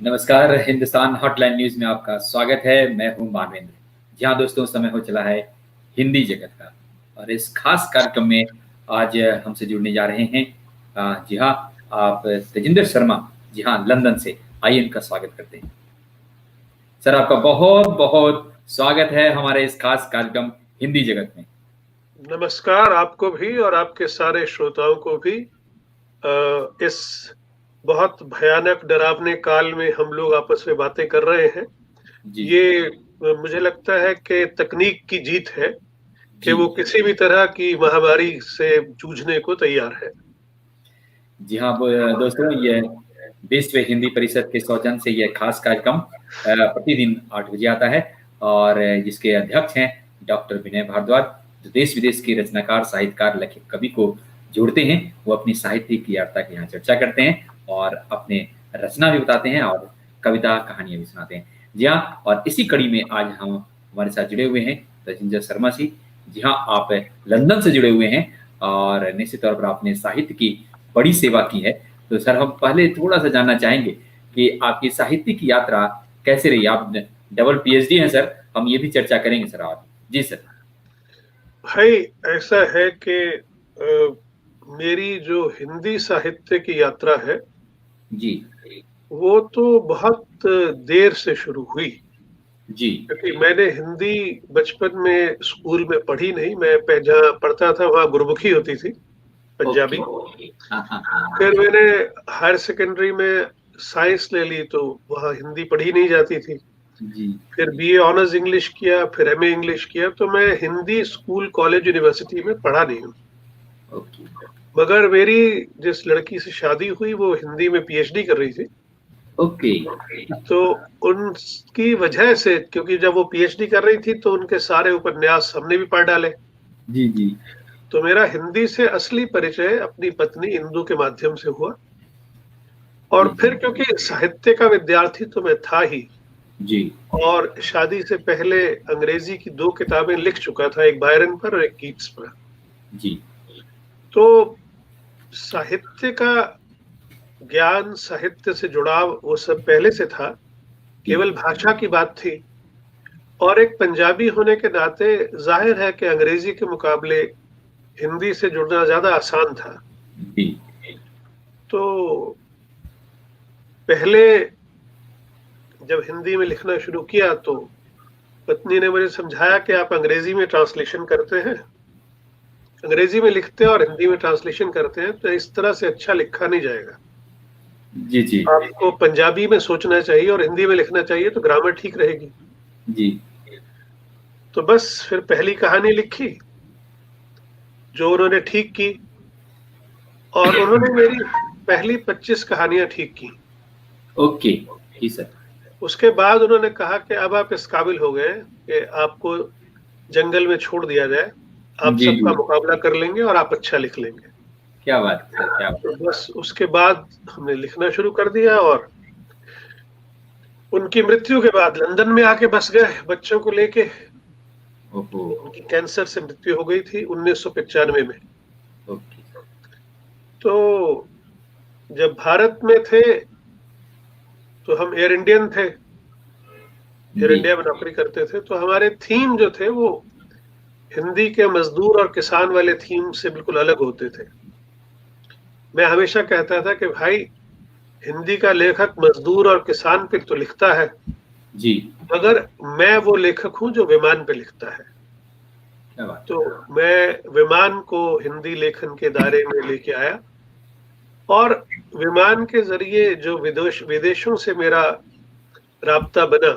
नमस्कार, Hindustan hotline news में आपका स्वागत है। मैं हूं मानवेंद्र। जी हाँ दोस्तों, समय हो चला है हिंदी जगत का और इस खास कार्यक्रम में आज हमसे जुड़ने जा रहे हैं। जी हाँ, आप तेजिंदर शर्मा, जी हाँ, लंदन से। आइए इनका स्वागत करते हैं। सर, आपका बहुत बहुत स्वागत है हमारे इस खास कार्यक्रम हिंदी जगत में। नमस्कार आपको भी और आपके सारे श्रोताओं को भी। इस बहुत भयानक डरावने काल में हम लोग आपस में बातें कर रहे हैं। जी ये मुझे लगता है कि तकनीक की जीत है कि जी वो किसी भी तरह की महामारी से जूझने को तैयार है। जी हाँ दोस्तों, ये विश्व हिंदी परिषद के सौजन्य से यह खास कार्यक्रम प्रतिदिन 8 बजे आता है और जिसके अध्यक्ष हैं डॉक्टर विनय भारद्वाज, जो देश विदेश के रचनाकार, साहित्यकार, लेखक, कवि को जोड़ते हैं। वो अपनी साहित्य की यात्रा की यहाँ चर्चा करते हैं और अपने रचना भी बताते हैं और कविता कहानियाँ भी सुनाते हैं। जी हाँ, और इसी कड़ी में आज हम हमारे साथ जुड़े हुए हैं तजिंदर शर्मा जी। जी हाँ, आप लंदन से जुड़े हुए हैं और निश्चित तौर पर आपने साहित्य की बड़ी सेवा की है। तो सर, हम पहले थोड़ा-सा जानना चाहेंगे कि आपकी साहित्य की यात्रा कैसे रही? आप डबल पीएचडी हैं सर, हम ये भी चर्चा करेंगे सर आज। जी सर। भाई, ऐसा है कि मेरी जो हिंदी साहित्य की यात्रा है जी, वो तो बहुत देर से शुरू हुई, जी। क्योंकि मैंने हिंदी बचपन में स्कूल में पढ़ी नहीं। मैं जहाँ पढ़ता था वहाँ गुरमुखी होती थी, ओके। पंजाबी। हाँ, हाँ, हाँ। फिर मैंने हायर सेकेंडरी में साइंस ले ली तो वहाँ हिंदी पढ़ी नहीं जाती थी। जी, फिर बीए ऑनर्स इंग्लिश किया, फिर एमए इंग्लिश किया। तो मैं हिंदी स्कूल, कॉलेज, यूनिवर्सिटी में पढ़ा नहीं हूँ। ओके, मगर मेरी जिस लड़की से शादी हुई वो हिंदी में पीएचडी कर रही थी। ओके। तो उनकी वजह से, क्योंकि जब वो पीएचडी कर रही थी तो उनके सारे उपन्यास हमने भी पढ़ डाले। जी, जी, तो मेरा हिंदी से असली परिचय अपनी पत्नी इंदु के माध्यम से हुआ। जी, और जी, फिर क्योंकि साहित्य का विद्यार्थी तो मैं था ही, जी, और शादी से पहले अंग्रेजी की 2 किताबें लिख चुका था, एक बायरन पर और एक कीट्स पर। जी, तो साहित्य का ज्ञान, साहित्य से जुड़ाव, वो सब पहले से था। जी, केवल भाषा की बात थी। और एक पंजाबी होने के नाते जाहिर है कि अंग्रेजी के मुकाबले हिंदी से जुड़ना ज्यादा आसान था। जी, तो पहले जब हिंदी में लिखना शुरू किया तो पत्नी ने मुझे समझाया कि आप अंग्रेजी में ट्रांसलेशन करते हैं, अंग्रेजी में लिखते हैं और हिंदी में ट्रांसलेशन करते हैं, तो इस तरह से अच्छा लिखा नहीं जाएगा। जी, जी, आपको पंजाबी में सोचना चाहिए और हिंदी में लिखना चाहिए, तो ग्रामर ठीक रहेगी। जी। तो बस फिर पहली कहानी लिखी जो उन्होंने ठीक की, और उन्होंने मेरी पहली 25 कहानियां ठीक की। ओके। जी सर। उसके बाद उन्होंने कहा कि अब आप इस काबिल हो गए कि आपको जंगल में छोड़ दिया जाए, आप जी, सबका जी। मुकाबला कर लेंगे और आप अच्छा लिख लेंगे। क्या बात है सर, क्या बात। तो बस उसके बाद हमने लिखना शुरू कर दिया, और उनकी मृत्यु के बाद लंदन में आके बस गए बच्चों को लेके। ओहो! उनकी कैंसर से मृत्यु हो गई थी 1995 में। ओके। तो जब भारत में थे तो हम एयर इंडियन थे, एयर जी, इंडिया में नौकरी करते थे। तो हमारे थीम जो थे वो हिंदी के मजदूर और किसान वाले थीम से बिल्कुल अलग होते थे। मैं हमेशा कहता था कि भाई, हिंदी का लेखक मजदूर और किसान पे तो लिखता है, जी। मगर मैं वो लेखक हूं जो विमान पे लिखता है। क्या बात तो मैं विमान को हिंदी लेखन के दायरे में लेके आया, और विमान के जरिए जो विदेशों से मेरा राब्ता बना, है।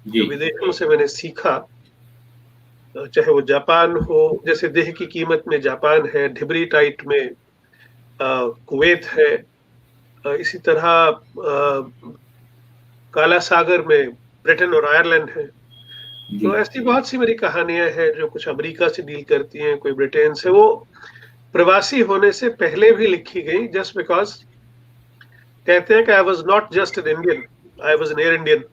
जो जी, विदेशों से मैंने सीखा, चाहे वो जापान हो, जैसे देह की कीमत में जापान है, ढिबरी टाइट में कुवैत है, इसी तरह काला सागर में ब्रिटेन और आयरलैंड है। जी। तो ऐसी बहुत सी मेरी कहानियां हैं जो कुछ अमेरिका से डील करती हैं, कोई ब्रिटेन से। वो प्रवासी होने से पहले भी लिखी गई, जस्ट बिकॉज कहते हैं कि I was not just an Indian, I was an air Indian.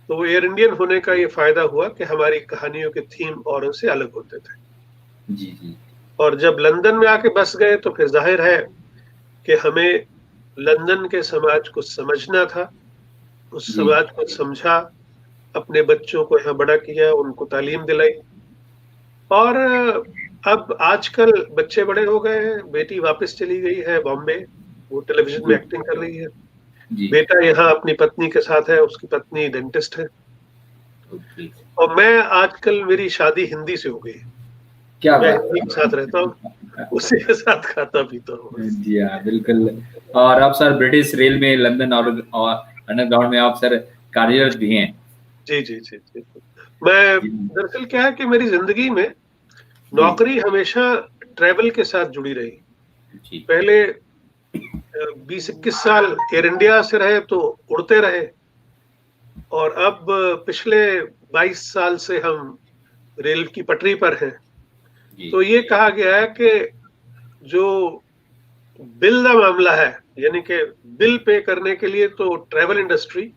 तो वो एयर इंडियन होने का ये फायदा हुआ कि हमारी कहानियों के थीम औरों से अलग होते थे। जी, जी। और जब लंदन में आके बस गए तो फिर जाहिर है कि हमें लंदन के समाज को समझना था, उस जी, समाज को समझा, अपने बच्चों को यहाँ बड़ा किया, उनको तालीम दिलाई। और अब आजकल बच्चे बड़े हो गए हैं, बेटी वापस चली गई है बॉम्बे, वो टेलीविज़न में जी, एक्टिंग कर रही है। जी, बेटा यहाँ अपनी पत्नी के साथ है, उसकी पत्नी डेंटिस्ट है। ओके। और मैं आजकल मेरी शादी हिंदी से हो गई है। क्या मैं बात हिंदी के साथ रहता हूँ, उसी के साथ खाता-पीता हूँ है! बस। जी हाँ, बिल्कुल। और आप सर ब्रिटिश रेल में लंदन और अंडरग्राउंड में आप सर कार्यरत भी हैं। जी, जी, जी, जी। मैं जी, दरअसल क्या है कि मेरी ज़िंदगी में जी, नौकरी हमेशा ट्रैवल के साथ जुड़ी रही। जी, पहले 20-21 साल एयर इंडिया से रहे तो उड़ते रहे, और अब पिछले 22 साल से हम रेल की पटरी पर हैं। जी, तो ये कहा गया है कि जो बिल दा मामला है, यानी कि बिल पे करने के लिए तो ट्रैवल इंडस्ट्री,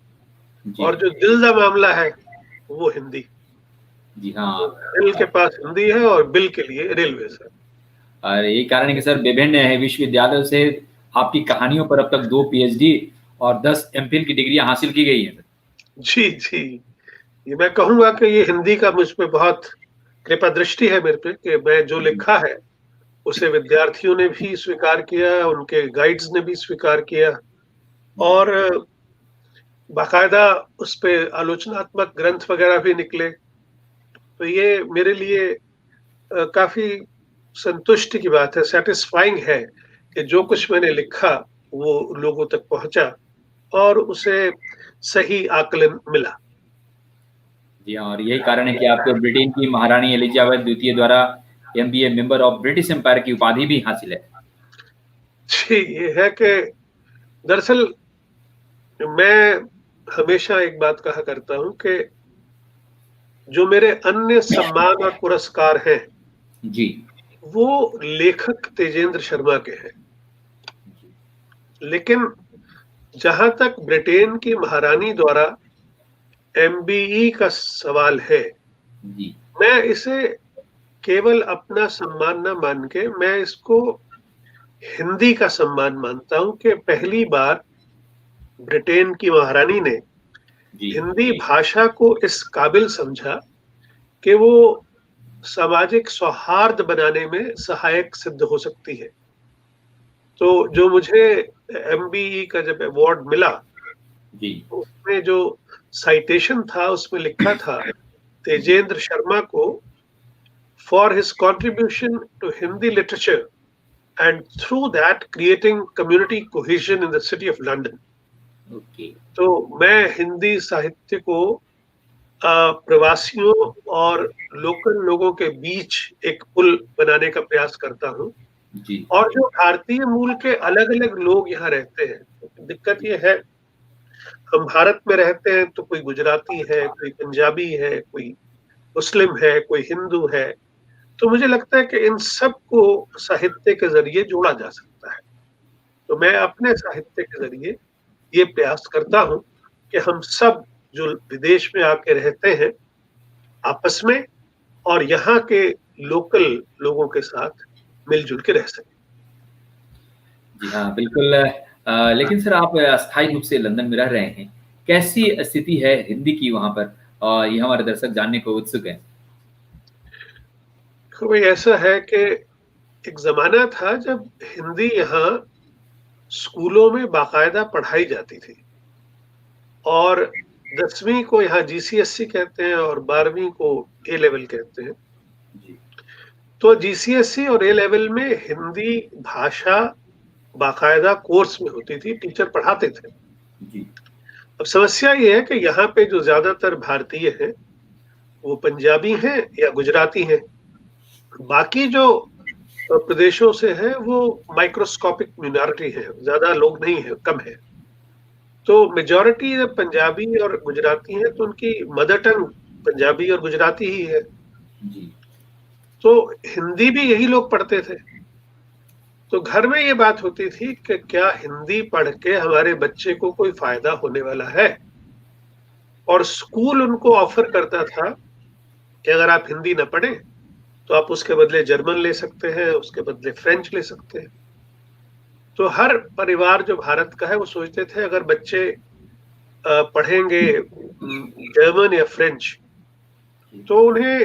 जी, और जो दिल दा मामला है वो हिंदी। जी तो हाँ। दिल के पास हिंदी है और बिल के लिए रेलवेज़ है। और यही कारण है कि सर विभिन्न विश्वविद्यालयों से आपकी कहानियों पर अब तक 2 पीएचडी और 10 एमफिल की डिग्रियाँ हासिल की गई हैं। जी, जी। ये मैं कहूँगा कि ये हिंदी का मुझ पे बहुत कृपा दृष्टि है मेरे पे, कि मैं जो जी, लिखा है, उसे विद्यार्थियों ने भी स्वीकार किया, उनके गाइड्स ने भी स्वीकार किया, जी, और बाकायदा उस पे आलोचनात्मक ग्रंथ वगैरह भी निकले। तो ये मेरे लिए काफ़ी संतुष्टि की बात है, सैटिस्फाइंग है कि जो जी, कुछ मैंने लिखा, वो लोगों तक पहुँचा और उसे सही आकलन मिला। जी हाँ, और यही कारण है कि आपको ब्रिटेन की महारानी एलिजाबेथ द्वितीय द्वारा MBE member of British Empire की उपाधि भी हासिल है। जी, ये है कि दरअसल मैं हमेशा एक बात कहा करता हूँ कि जो मेरे अन्य सम्मान और पुरस्कार हैं, जी, वो लेखक तेजेंद्र शर्मा के हैं। जी, लेकिन जहाँ तक ब्रिटेन की महारानी द्वारा एमबीई का सवाल है, जी, मैं इसे केवल अपना सम्मान ना मान के, मैं इसको हिंदी का सम्मान मानता हूँ कि पहली बार ब्रिटेन की महारानी ने जी, हिंदी भाषा को इस काबिल समझा कि वो सामाजिक सौहार्द बनाने में सहायक सिद्ध हो सकती है। तो जो मुझे एमबीई का जब अवार्ड मिला, जी, उसमें जो साइटेशन था उसमें लिखा था जी, तेजेंद्र शर्मा को for his contribution to Hindi literature and through that creating community cohesion in the city of London. Okay, तो मैं हिंदी साहित्य को प्रवासियों और लोकल लोगों के बीच एक पुल बनाने का प्रयास करता हूँ। जी, और जो भारतीय मूल के अलग-अलग लोग यहाँ रहते हैं, दिक्कत ये है, हम भारत में रहते हैं तो कोई गुजराती है, कोई पंजाबी है, कोई मुस्लिम है, कोई हिंदू है। तो मुझे लगता है कि इन सबको साहित्य के ज़रिए जोड़ा जा सकता है। तो मैं अपने साहित्य के ज़रिए ये प्रयास करता हूँ कि हम सब जो विदेश में आके रहते हैं, आपस में और यहाँ के लोकल लोगों के साथ मिल-जुल के रह सकें। जी हाँ, बिल्कुल। लेकिन सर आप अस्थायी रूप से लंदन में रह रहे हैं। कैसी स्थिति है हिंदी की वहाँ पर? ये हमारे दर्शक जानने को उत्सुक हैं। तो भाई ऐसा है कि एक ज़माना था जब हिंदी यहाँ स्कूलों में बाकायदा पढ़ाई जाती थी, और 10वीं को यहाँ जीसीएसई कहते हैं और 12वीं को ए लेवल कहते हैं। जी, तो जीसीएसई और ए लेवल में हिंदी भाषा बाकायदा कोर्स में होती थी, टीचर पढ़ाते थे। जी, अब समस्या ये है कि यहाँ पे जो ज़्यादातर भारतीय हैं, वो पंजाबी हैं या गुजराती हैं। बाकी जो प्रदेशों से हैं, वो माइक्रोस्कोपिक मिनॉरिटी है, ज़्यादा लोग नहीं हैं, कम है। तो मेजॉरिटी जब पंजाबी और गुजराती हैं, तो उनकी मदर टंग पंजाबी और गुजराती ही है। जी, तो हिंदी भी यही लोग पढ़ते थे। तो घर में ये बात होती थी कि क्या हिंदी पढ़ के हमारे बच्चे को कोई फ़ायदा होने वाला है? और स्कूल उनको ऑफ़र करता था कि अगर आप हिंदी ना पढ़ें, तो आप उसके बदले जर्मन ले सकते हैं, उसके बदले फ्रेंच ले सकते हैं। तो हर परिवार जो भारत का है, वो सोचते थे अगर बच्चे पढ़ेंगे जर्मन या फ्रेंच, तो उन्हें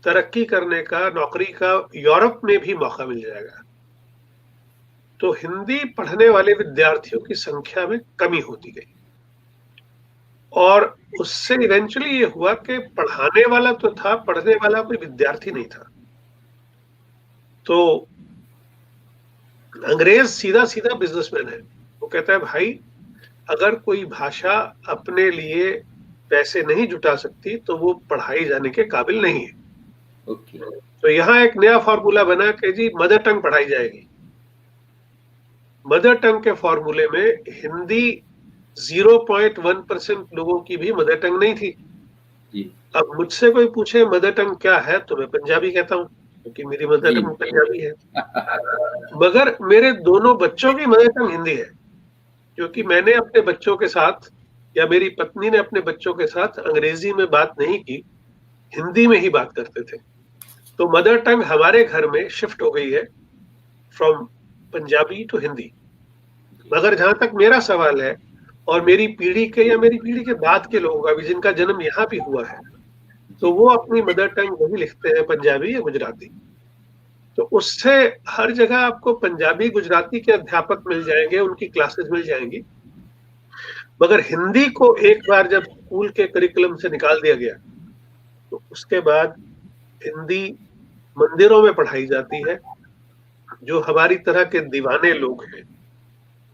तरक्की करने का, नौकरी का यूरोप में भी मौका मिल जाएगा। तो हिंदी पढ़ने वाले विद्यार्थियों की संख्या में कमी होती गई, और उससे इवेंचुअली ये हुआ कि पढ़ाने वाला तो था, पढ़ने वाला कोई विद्यार्थी नहीं था। तो अंग्रेज सीधा सीधा बिजनेसमैन है, वो कहता है भाई अगर कोई भाषा अपने लिए पैसे नहीं जुटा सकती तो वो पढ़ाई जाने के काबिल नहीं है। तो यहाँ एक नया फॉर्मूला बना कि जी मदर टंग पढ़ाई जाएगी। मदर टंग के फॉर्मूले में हिंदी 0.1% लोगों की भी मदर टंग नहीं थी। अब मुझसे कोई पूछे मदर टंग क्या है तो मैं पंजाबी कहता हूँ, क्योंकि मेरी मदर टंग पंजाबी है। मगर मेरे दोनों बच्चों की मदर टंग हिंदी है, क्योंकि मैंने अपने बच्चों के साथ या मेरी पत्नी ने अपने बच्चों के साथ अंग्रेजी में बात नहीं की, हिंदी में ही बात करते थे। तो मदर टंग हमारे घर में शिफ्ट हो गई है फ्रॉम पंजाबी टू हिंदी। मगर जहां तक मेरा सवाल है, और मेरी पीढ़ी के या मेरी पीढ़ी के बाद के लोगों का भी जिनका जन्म यहाँ भी हुआ है, तो वो अपनी मदर टंग वही लिखते हैं, पंजाबी या गुजराती। तो उससे हर जगह आपको पंजाबी गुजराती के अध्यापक मिल जाएंगे, उनकी क्लासेस मिल जाएंगी। मगर हिंदी को एक बार जब स्कूल के करिकुलम से निकाल दिया गया, तो उसके बाद हिंदी मंदिरों में पढ़ाई जाती है। जो हमारी तरह के दीवाने लोग हैं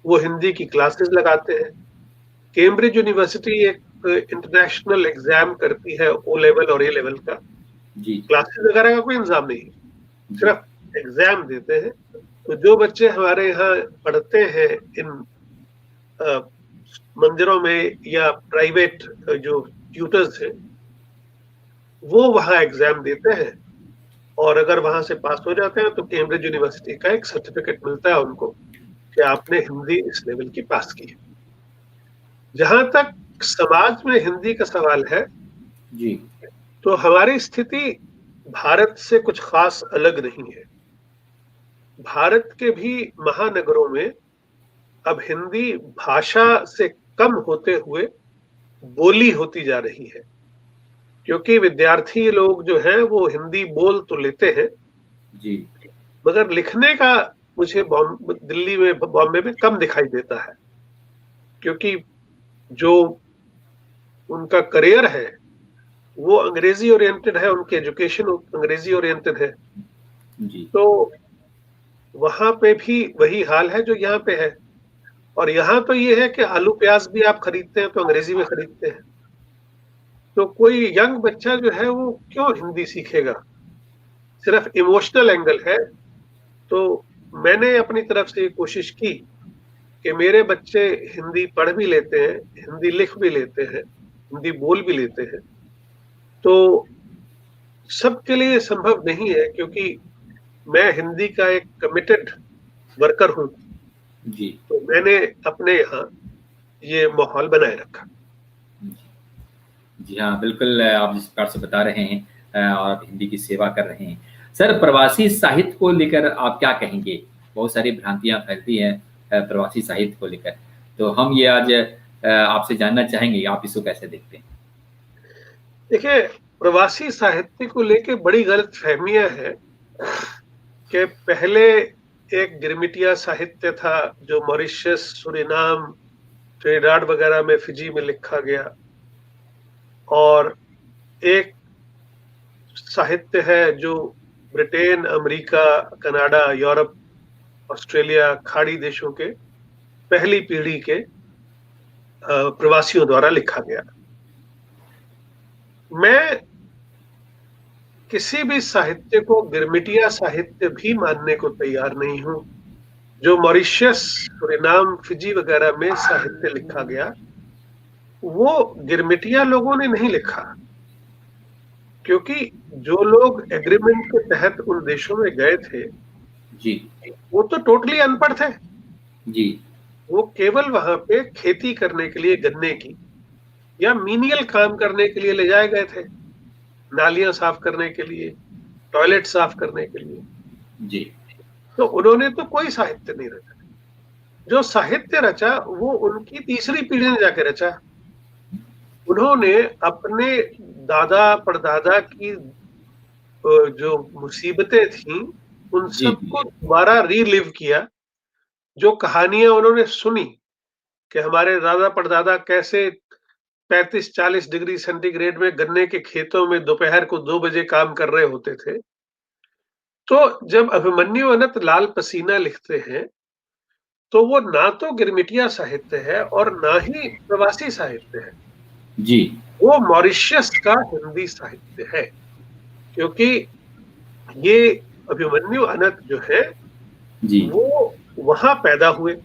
वो हिंदी की क्लासेस लगाते हैं। कैम्ब्रिज यूनिवर्सिटी एक इंटरनेशनल एग्जाम करती है, ओ लेवल और ए लेवल का। क्लासेस वगैरह का कोई इंतजाम नहीं, सिर्फ एग्जाम देते हैं। तो जो बच्चे हमारे यहाँ पढ़ते हैं इन मंदिरों में या प्राइवेट जो ट्यूटर्स हैं, वो वहाँ एग्जाम देते हैं, और अगर वहां से पास हो जाते हैं तो कैम्ब्रिज यूनिवर्सिटी का एक सर्टिफिकेट मिलता है उनको कि आपने हिंदी इस लेवल की पास की है। जहां तक समाज में हिंदी का सवाल है जी, तो हमारी स्थिति भारत से कुछ खास अलग नहीं है। भारत के भी महानगरों में अब हिंदी भाषा से कम होते हुए बोली होती जा रही है, क्योंकि विद्यार्थी लोग जो हैं वो हिंदी बोल तो लेते हैं जी, मगर लिखने का मुझे दिल्ली में, बॉम्बे में कम दिखाई देता है, क्योंकि जो उनका करियर है वो अंग्रेजी ओरिएंटेड है, उनकी एजुकेशन अंग्रेजी ओरिएंटेड है जी। तो वहां पे भी वही हाल है जो यहाँ पे है। और यहाँ तो ये है कि आलू प्याज भी आप खरीदते हैं तो अंग्रेजी में खरीदते हैं। तो कोई यंग बच्चा जो है वो क्यों हिंदी सीखेगा? सिर्फ इमोशनल एंगल है। तो मैंने अपनी तरफ से कोशिश की कि मेरे बच्चे हिंदी पढ़ भी लेते हैं, हिंदी लिख भी लेते हैं, हिंदी बोल भी लेते हैं। तो सबके लिए संभव नहीं है, क्योंकि मैं हिंदी का एक कमिटेड वर्कर हूँ जी। तो मैंने अपने यहाँ ये माहौल बनाए रखा। जी हाँ, बिल्कुल आप जिस प्रकार से बता रहे हैं और आप हिंदी की सेवा कर रहे हैं। सर, प्रवासी साहित्य को लेकर आप क्या कहेंगे? बहुत सारी भ्रांतियां फैलती हैं प्रवासी साहित्य को लेकर, तो हम ये आज आपसे जानना चाहेंगे, आप इसको कैसे देखते हैं? देखिए, प्रवासी साहित्य को लेकर बड़ी गलतफहमियां हैं कि पहले एक गिरमिटिया साहित्य था जो मॉरिशस, सुरिनाम, ट्रिनिडाड वगैरह में, फिजी में लिखा गया, और एक साहित्य है जो Britain, America, Canada, Europe, Australia, खाड़ी देशों के पहली पीढ़ी के प्रवासियों द्वारा लिखा गया। मैं किसी भी साहित्य को गिरमिटिया साहित्य भी मानने को तैयार नहीं हूं। जो मॉरिशस, सुरिनाम, फिजी वगैरह में साहित्य लिखा गया वो गिरमिटिया लोगों ने नहीं लिखा, क्योंकि जो लोग एग्रीमेंट के तहत उन देशों में गए थे जी, वो तो टोटली अनपढ़ थे जी। वो केवल वहां पे खेती करने के लिए, गन्ने की या मीनियल काम करने के लिए ले जाए गए थे, नालियां साफ करने के लिए, टॉयलेट साफ करने के लिए जी। तो उन्होंने तो कोई साहित्य नहीं रचा। जो साहित्य रचा वो उनकी तीसरी पीढ़ी ने जाके रचा। उन्होंने अपने दादा परदादा की जो मुसीबतें थी उन जी, सबको दोबारा रीलिव किया। जो कहानियां उन्होंने सुनी कि हमारे दादा परदादा कैसे 35-40 डिग्री सेंटीग्रेड में गन्ने के खेतों में दोपहर को 2 बजे काम कर रहे होते थे। तो जब अभिमन्यु अनंत लाल पसीना लिखते हैं, तो वो ना तो गिरमिटिया साहित्य है और ना ही प्रवासी साहित्य है। जी, वो मॉरिशस का हिंदी साहित्य है, क्योंकि ये अभिमन्यु अनंत जो है, जी, वो वहां पैदा हुए,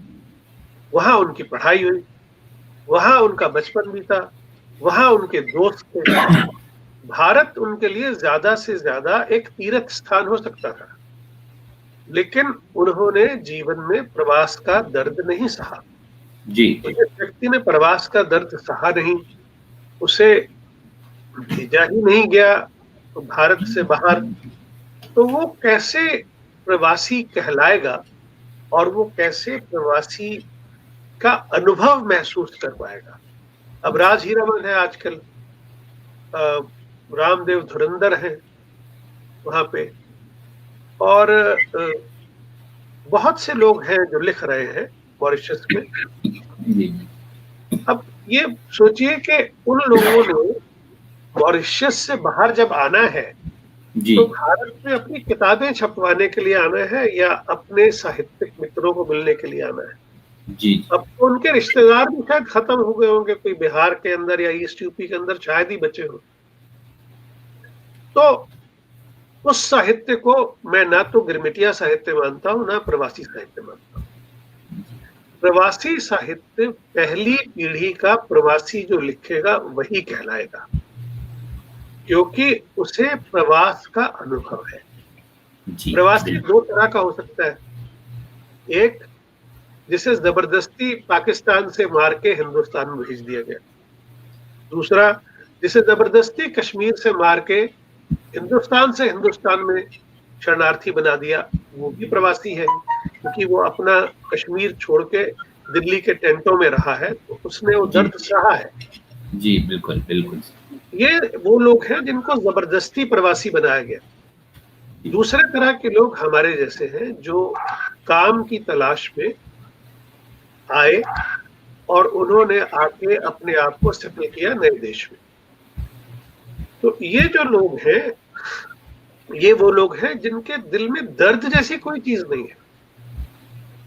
वहां उनकी पढ़ाई हुई, वहां उनका बचपन बीता, वहां उनके दोस्त थे। भारत उनके लिए ज्यादा से ज्यादा एक तीर्थ स्थान हो सकता था, लेकिन उन्होंने जीवन में प्रवास का दर्द नहीं सहा। जी, तो जी, जिस व्यक्ति ने प्रवास का दर्द सहा नहीं, उसे भेजा ही नहीं गया तो भारत से बाहर, तो वो कैसे प्रवासी कहलाएगा और वो कैसे प्रवासी का अनुभव महसूस कर पाएगा। अब राज हीरामन है आजकल, रामदेव धुरंधर है वहां पे, और बहुत से लोग हैं जो लिख रहे हैं मॉरिशस में। जी, अब ये सोचिए कि उन लोगों ने मॉरिशस से बाहर जब आना है, जी, तो भारत में अपनी किताबें छपवाने के लिए आना है या अपने साहित्यिक मित्रों को मिलने के लिए आना है। जी, अब तो उनके रिश्तेदार भी शायद खत्म हो गए होंगे, कोई बिहार के अंदर या ईस्ट यूपी के अंदर शायद ही बचे हो। तो उस साहित्य को मैं ना तो गिरमिटिया साहित्य मानता हूं, ना प्रवासी साहित्य मानता हूं। प्रवासी साहित्य पहली पीढ़ी का प्रवासी जो लिखेगा वही कहलाएगा, क्योंकि उसे प्रवास का अनुभव है। जी, प्रवासी बिल्कुल, दो तरह का हो सकता है। एक, जिसे जबरदस्ती पाकिस्तान से मार के हिंदुस्तान में भेज दिया गया। दूसरा, जिसे जबरदस्ती कश्मीर से मार के हिंदुस्तान में शरणार्थी बना दिया, वो भी प्रवासी है, क्योंकि वो अपना कश्मीर छोड़ के दिल्ली के टेंटों में रहा है, तो उसने वो जी, दर्द सहा है। जी, बिल्कुल, बिल्कुल, ये वो लोग हैं जिनको जबरदस्ती प्रवासी बनाया गया। जी, दूसरे तरह के लोग हमारे जैसे हैं, जो काम की तलाश में आए और उन्होंने आके अपने आप को सेटल किया नए देश में। तो ये जो लोग हैं, ये वो लोग हैं जिनके दिल में दर्द जैसी कोई चीज नहीं है।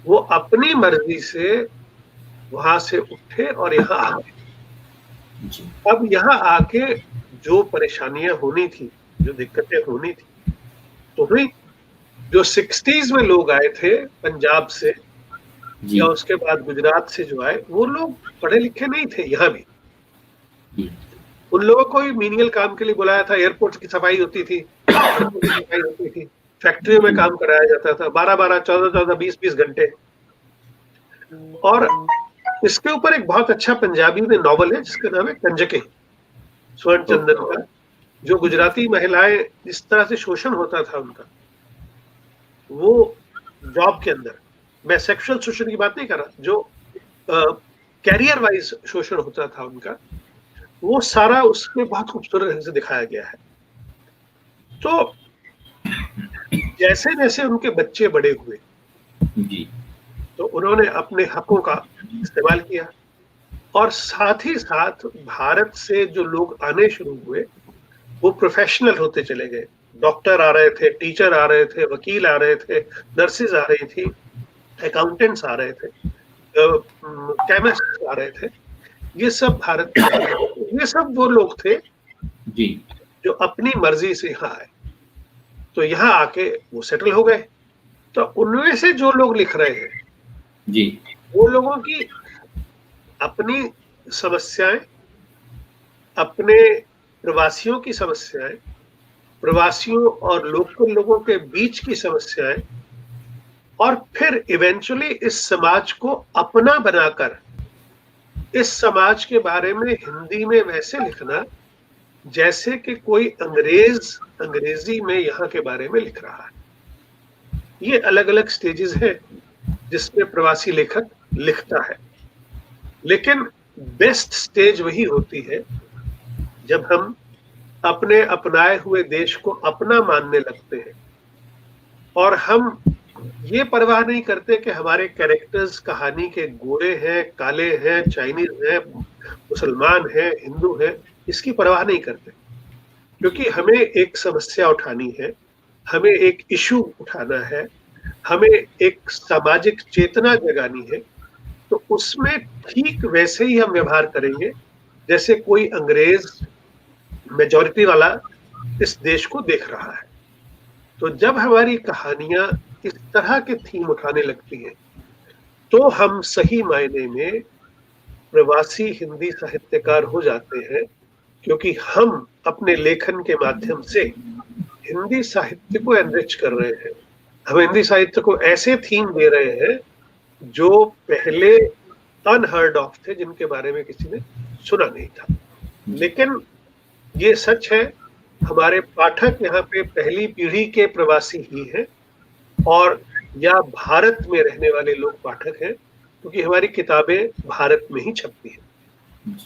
वो अपनी मर्जी से वहां से उठे और यहाँ आ गए। जी, अब यहाँ आके जो परेशानियां होनी थी, जो दिक्कतें होनी थी, तो हुई। जो 60s में लोग आए थे पंजाब से जी, या उसके बाद गुजरात से जो आए, वो लोग पढ़े लिखे नहीं थे। यहाँ भी जी, उन लोगों को भी मीनियल काम के लिए बुलाया था। एयरपोर्ट की सफाई होती थी, सड़कों की सफाई होती थी, फैक्ट्रियों में काम कराया जाता था 12-12, 14-14, 20-20 घंटे। और इसके ऊपर एक बहुत अच्छा पंजाबी में नॉवल है जिसका नाम है कंजके, स्वर्ण चंदन का। जो गुजराती महिलाएं, जिस तरह से शोषण होता था उनका, वो जॉब के अंदर, मैं सेक्सुअल शोषण की बात नहीं कर रहा, जो कैरियर वाइज शोषण होता था उनका, वो सारा उसमें बहुत खूबसूरत ढंग से दिखाया गया है। तो जैसे जैसे उनके बच्चे बड़े हुए, जी, तो उन्होंने अपने हकों का इस्तेमाल किया, और साथ ही साथ भारत से जो लोग आने शुरू हुए, वो प्रोफेशनल होते चले गए। डॉक्टर आ रहे थे, टीचर आ रहे थे, वकील आ रहे थे, नर्सेज आ रही थी, अकाउंटेंट्स आ रहे थे, केमिस्ट आ रहे थे। ये सब भारत में, ये सब वो लोग थे जी, जो अपनी मर्जी से यहाँ आए, तो यहाँ आके वो सेटल हो गए। तो उनमें से जो लोग लिख रहे हैं, जी, वो लोगों की अपनी समस्याएं, अपने प्रवासियों की समस्याएं, प्रवासियों और लोकल लोगों के बीच की समस्याएं, और फिर इवेंचुअली इस समाज को अपना बनाकर इस समाज के बारे में हिंदी में वैसे लिखना जैसे कि कोई अंग्रेजी में यहाँ के बारे में लिख रहा है। ये अलग अलग स्टेजेस हैं जिसमें प्रवासी लेखक लिखता है, लेकिन बेस्ट स्टेज वही होती है जब हम अपने अपनाए हुए देश को अपना मानने लगते हैं और हम ये परवाह नहीं करते कि हमारे कैरेक्टर्स कहानी के गोरे हैं, काले हैं, चाइनीज हैं, मुसलमान हैं, हिंदू हैं, इसकी परवाह नहीं करते, क्योंकि हमें एक समस्या उठानी है, हमें एक इशू उठाना है, हमें एक सामाजिक चेतना जगानी है। तो उसमें ठीक वैसे ही हम व्यवहार करेंगे जैसे कोई अंग्रेज मेजॉरिटी वाला इस देश को देख रहा है। तो जब हमारी कहानियां इस तरह के थीम उठाने लगती हैं, तो हम सही मायने में प्रवासी हिंदी साहित्यकार हो जाते हैं, क्योंकि हम अपने लेखन के माध्यम से हिंदी साहित्य को एनरिच कर रहे हैं। हम हिंदी साहित्य को ऐसे थीम दे रहे हैं जो पहले अनहर्ड ऑफ थे, जिनके बारे में किसी ने सुना नहीं था। लेकिन ये सच है, हमारे पाठक यहाँ पे पहली पीढ़ी के प्रवासी ही हैं और या भारत में रहने वाले लोग पाठक हैं, क्योंकि हमारी किताबें भारत में ही छपती हैं।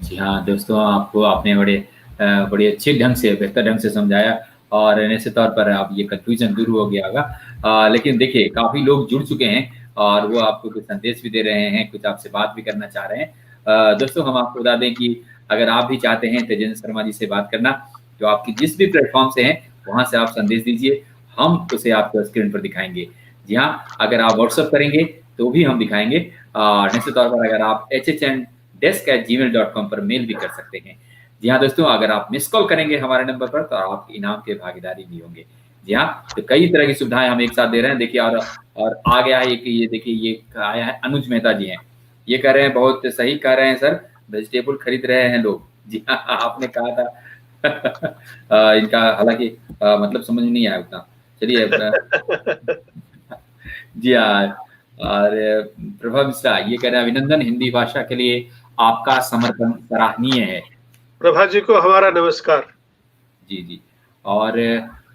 जी हाँ दोस्तों, आपको आपने बड़े अच्छे ढंग से, बेहतर ढंग से समझाया और निश्चित तौर पर अब ये कंफ्यूजन दूर हो गया होगा। लेकिन देखिए काफ़ी लोग जुड़ चुके हैं और वो आपको कुछ संदेश भी दे रहे हैं, कुछ आपसे बात भी करना चाह रहे हैं। दोस्तों हम आपको बता दें कि अगर आप भी चाहते हैं तेजेंद्र शर्मा जी से बात करना, तो आपकी जिस भी प्लेटफॉर्म से हैं वहाँ से आप संदेश दीजिए, हम उसे आपको स्क्रीन पर दिखाएंगे। जी हाँ, अगर आप व्हाट्सअप करेंगे तो भी हम दिखाएंगे। निश्चित तौर पर अगर आप hhndesk@gmail.com पर मेल भी कर सकते हैं। जी हाँ दोस्तों, अगर आप मिस कॉल करेंगे हमारे नंबर पर तो आप इनाम के भागीदारी भी होंगे। जी हाँ, तो कई तरह की सुविधाएं हम एक साथ दे रहे हैं। देखिए और आ गया है कि ये देखिए ये आया है, अनुज मेहता जी हैं, ये कह रहे हैं बहुत सही कह रहे हैं सर, वेजिटेबल खरीद रहे हैं लोग। जी हाँ, आपने कहा था इनका हालांकि मतलब समझ नहीं आया उतना। चलिए जी हाँ, और प्रभा मिश्रा ये कह रहे हैं अभिनंदन, हिंदी भाषा के लिए आपका समर्पण सराहनीय है। प्रभा जी को हमारा नमस्कार। जी जी, और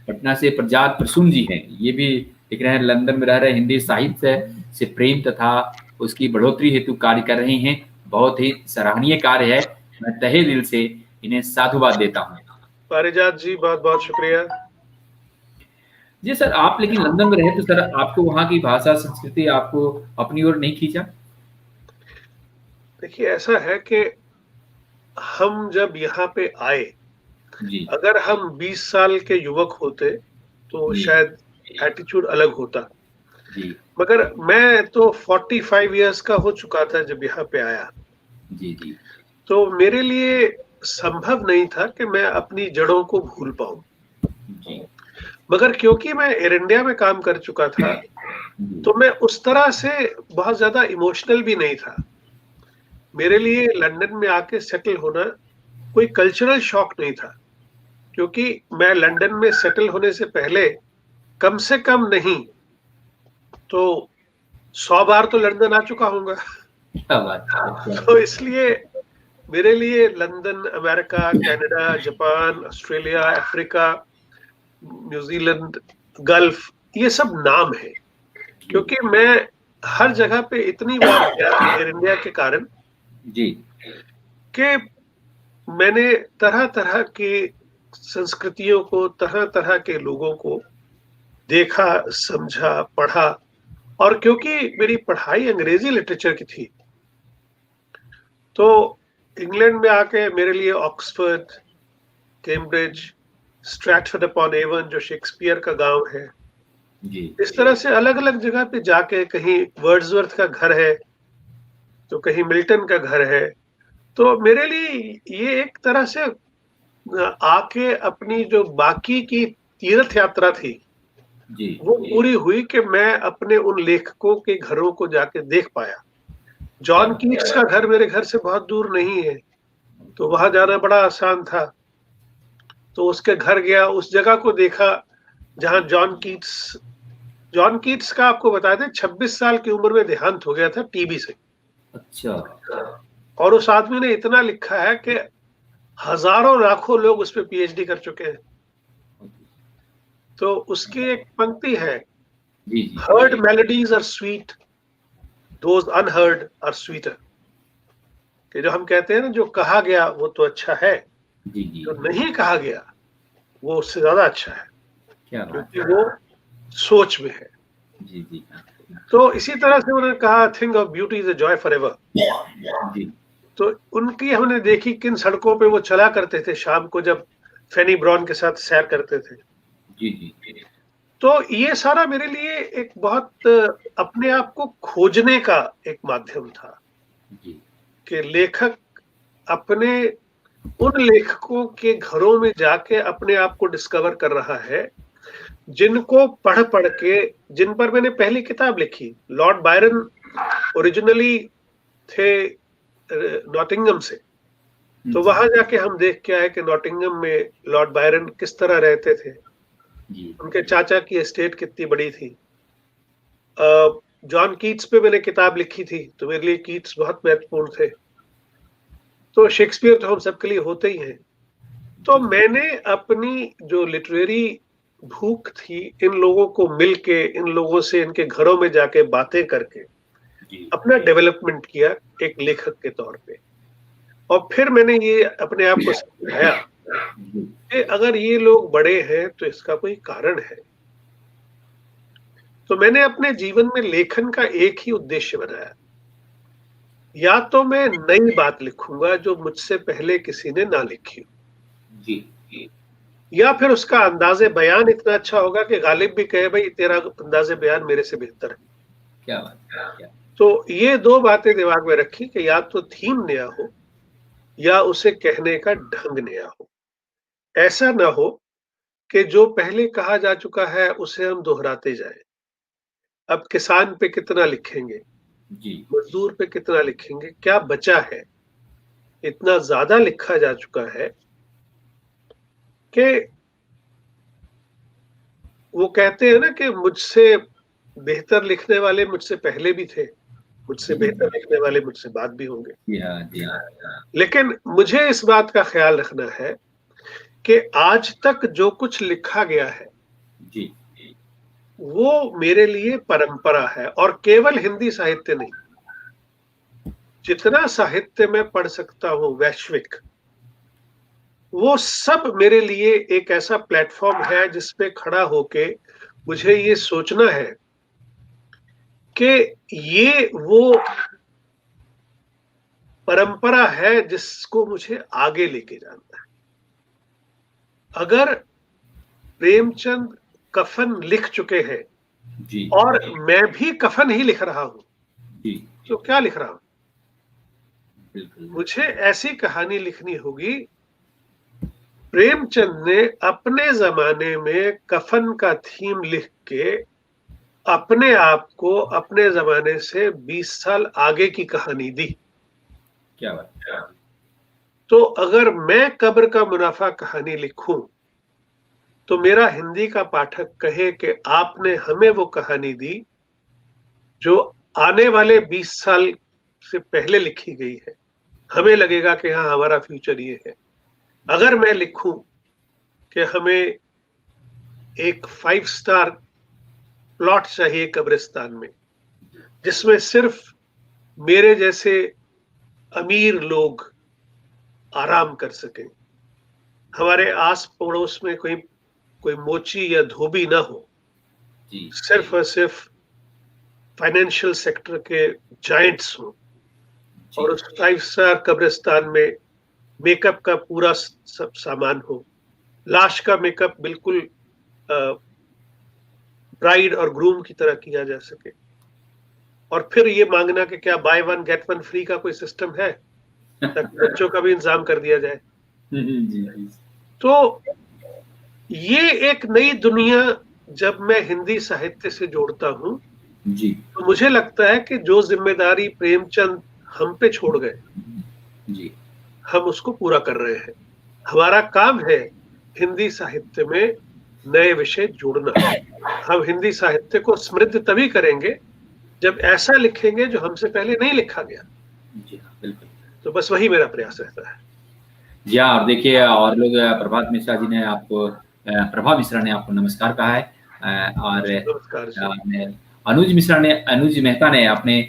पटना से प्रजात प्रसून जी हैं, ये भी लिख रहे हैं लंदन में रह रहे हिंदी साहित्य से प्रेम तथा उसकी बढ़ोतरी हेतु कार्य कर रहे हैं, बहुत ही सराहनीय कार्य है, मैं तहे दिल से इन्हें साधुवाद देता हूँ। पारिजात जी बहुत बहुत शुक्रिया। जी सर, आप लेकिन लंदन में रहे तो सर आपको वहाँ की भाषा संस्कृति आपको अपनी ओर नहीं खींचा? देखिए ऐसा है कि हम जब यहाँ पे आए, जी, अगर हम 20 साल के युवक होते तो शायद एटीट्यूड अलग होता, जी, मगर मैं तो 45 इयर्स का हो चुका था जब यहाँ पे आया। जी, जी, तो मेरे लिए संभव नहीं था कि मैं अपनी जड़ों को भूल पाऊं। जी, मगर क्योंकि मैं एयर इंडिया में काम कर चुका था, तो मैं उस तरह से बहुत ज्यादा इमोशनल भी नहीं था। मेरे लिए लंदन में आके सेटल होना कोई कल्चरल शॉक नहीं था, क्योंकि मैं लंदन में सेटल होने से पहले कम से कम नहीं तो 100 बार तो लंदन आ चुका हूँगा। क्या बात है। तो इसलिए मेरे लिए London, America, Canada, Japan, Australia, Africa, New Zealand, gulf, ये सब नाम है, क्योंकि मैं हर जगह पे इतनी बार गया एयर इंडिया के कारण जी, कि मैंने तरह तरह की संस्कृतियों को, तरह तरह के लोगों को देखा, समझा, पढ़ा। और क्योंकि मेरी पढ़ाई अंग्रेजी लिटरेचर की थी, तो इंग्लैंड में आके मेरे लिए Oxford, Cambridge, Stratford upon Avon जो शेक्सपियर का गांव है, जी, इस तरह से अलग अलग जगह पे जाके, कहीं वर्ड्सवर्थ का घर है तो कहीं मिल्टन का घर है, तो मेरे लिए ये एक तरह से आके अपनी जो बाकी की तीर्थ यात्रा थी जी, वो पूरी हुई कि मैं अपने उन लेखकों के घरों को जाके देख पाया। जॉन कीट्स का घर मेरे घर से बहुत दूर नहीं है, तो वहां जाना बड़ा आसान था। तो उसके घर गया, उस जगह को देखा जहां जॉन कीट्स का आपको बता दें 26 साल की उम्र में देहांत हो गया था टीबी से। अच्छा, और उस आदमी ने इतना लिखा है कि हजारों लाखों लोग उस पर पीएचडी कर चुके हैं। तो उसकी एक पंक्ति है, जी, जी, heard melodies are sweet, those unheard are sweeter. कि जो हम कहते हैं ना, जो कहा गया वो तो अच्छा है, जी जी, जो नहीं कहा गया वो उससे ज्यादा अच्छा है, क्या बात क्योंकि वो सोच में है। जी जी, हाँ, तो इसी तरह से उन्होंने कहा, thing of beauty is a joy for ever. जी तो उनकी हमने देखी किन सड़कों पे वो चला करते थे शाम को, जब फेनी ब्राउन के साथ सैर करते थे। जी जी तो ये सारा मेरे लिए एक बहुत अपने आप को खोजने का एक माध्यम था, जी कि लेखक अपने उन लेखकों के घरों में जाके अपने आप को डिस्कवर कर रहा है, जिनको पढ़ पढ़ के, जिन पर मैंने पहली किताब लिखी। लॉर्ड बायरन ओरिजिनली थे नॉटिंगम से, तो जी वहां जाके हम देख के आए कि नॉटिंगम में लॉर्ड बायरन किस तरह रहते थे, जी उनके चाचा की एस्टेट कितनी बड़ी थी। जॉन कीट्स पे मैंने किताब लिखी थी, तो मेरे लिए कीट्स बहुत महत्वपूर्ण थे। तो शेक्सपियर तो हम सबके लिए होते ही हैं। तो मैंने अपनी जो लिटरेरी भूख थी, इन लोगों को मिलके, इन लोगों से इनके घरों में जाके बातें करके जी अपना डेवलपमेंट किया एक लेखक के तौर पे। और फिर मैंने ये अपने आप को समझाया जी कि अगर ये लोग बड़े हैं तो इसका कोई कारण है। तो मैंने अपने जीवन में लेखन का एक ही उद्देश्य बनाया, या तो मैं नई बात लिखूंगा जो मुझसे पहले किसी ने ना लिखी हो, जी, या फिर उसका अंदाजे बयान इतना अच्छा होगा कि गालिब भी कहे, भाई तेरा अंदाजे बयान मेरे से बेहतर है। क्या बात है, क्या तो ये दो बातें दिमाग में रखी कि या तो थीम नया हो, या उसे कहने का ढंग नया हो। ऐसा ना हो कि जो पहले कहा जा चुका है उसे हम दोहराते जाएं। अब किसान पे कितना लिखेंगे, जी मजदूर पे कितना लिखेंगे, क्या बचा है? इतना ज्यादा लिखा जा चुका है कि वो कहते हैं ना कि मुझसे बेहतर लिखने वाले मुझसे पहले भी थे, मुझसे जी बेहतर लिखने वाले मुझसे बाद भी होंगे। जी, हाँ जी, लेकिन मुझे इस बात का ख्याल रखना है कि आज तक जो कुछ लिखा गया है जी वो मेरे लिए परंपरा है, और केवल हिंदी साहित्य नहीं, जितना साहित्य मैं पढ़ सकता हूं वैश्विक, वो सब मेरे लिए एक ऐसा प्लेटफॉर्म है जिसपे खड़ा होके मुझे ये सोचना है कि ये वो परंपरा है जिसको मुझे आगे लेके जाना है। अगर प्रेमचंद कफन लिख चुके हैं जी और मैं भी कफन ही लिख रहा हूं, जी, तो क्या लिख रहा हूं? बिल्कुल, मुझे ऐसी कहानी लिखनी होगी। प्रेमचंद ने अपने जमाने में कफन का थीम लिख के अपने आप को अपने जमाने से 20 साल आगे की कहानी दी। क्या बात है, तो अगर मैं कब्र का मुनाफा कहानी लिखूं, तो मेरा हिंदी का पाठक कहे कि आपने हमें वो कहानी दी जो आने वाले 20 साल से पहले लिखी गई है। हमें लगेगा कि हाँ, हमारा फ्यूचर ये है। अगर मैं लिखूं कि हमें एक 5 स्टार प्लॉट चाहिए कब्रिस्तान में, जिसमें सिर्फ मेरे जैसे अमीर लोग आराम कर सकें, हमारे आस पड़ोस में कोई कोई मोची या धोबी ना हो, जी सिर्फ और सिर्फ फाइनेंशियल सेक्टर के जायंट्स हों, जी और उस 5 स्टार कब्रिस्तान में मेकअप का पूरा सब सामान हो, लाश का मेकअप बिल्कुल ब्राइड और ग्रूम की तरह किया जा सके, और फिर ये मांगना कि क्या by one get one free का कोई सिस्टम है, ताकि बच्चों का भी इंतजाम कर दिया जाए। जी जी, तो ये एक नई दुनिया जब मैं हिंदी साहित्य से जोड़ता हूं, जी तो मुझे लगता है कि जो जिम्मेदारी प्रेमचंद हम पे छोड़ गए, जी, हम उसको पूरा कर रहे हैं। हमारा काम है हिंदी साहित्य में नए विषय जोड़ना। हम हिंदी साहित्य को समृद्ध तभी करेंगे जब ऐसा लिखेंगे जो हमसे पहले नहीं लिखा गया। जी हाँ, बिल्कुल। तो बस वही मेरा प्रयास रहता है। जी हाँ, और देखिए और लोग प्रभात मिश्रा जी ने आपको प्रभा मिश्रा ने आपको नमस्कार कहा है और नमस्कार जी। अनुज मेहता ने आपने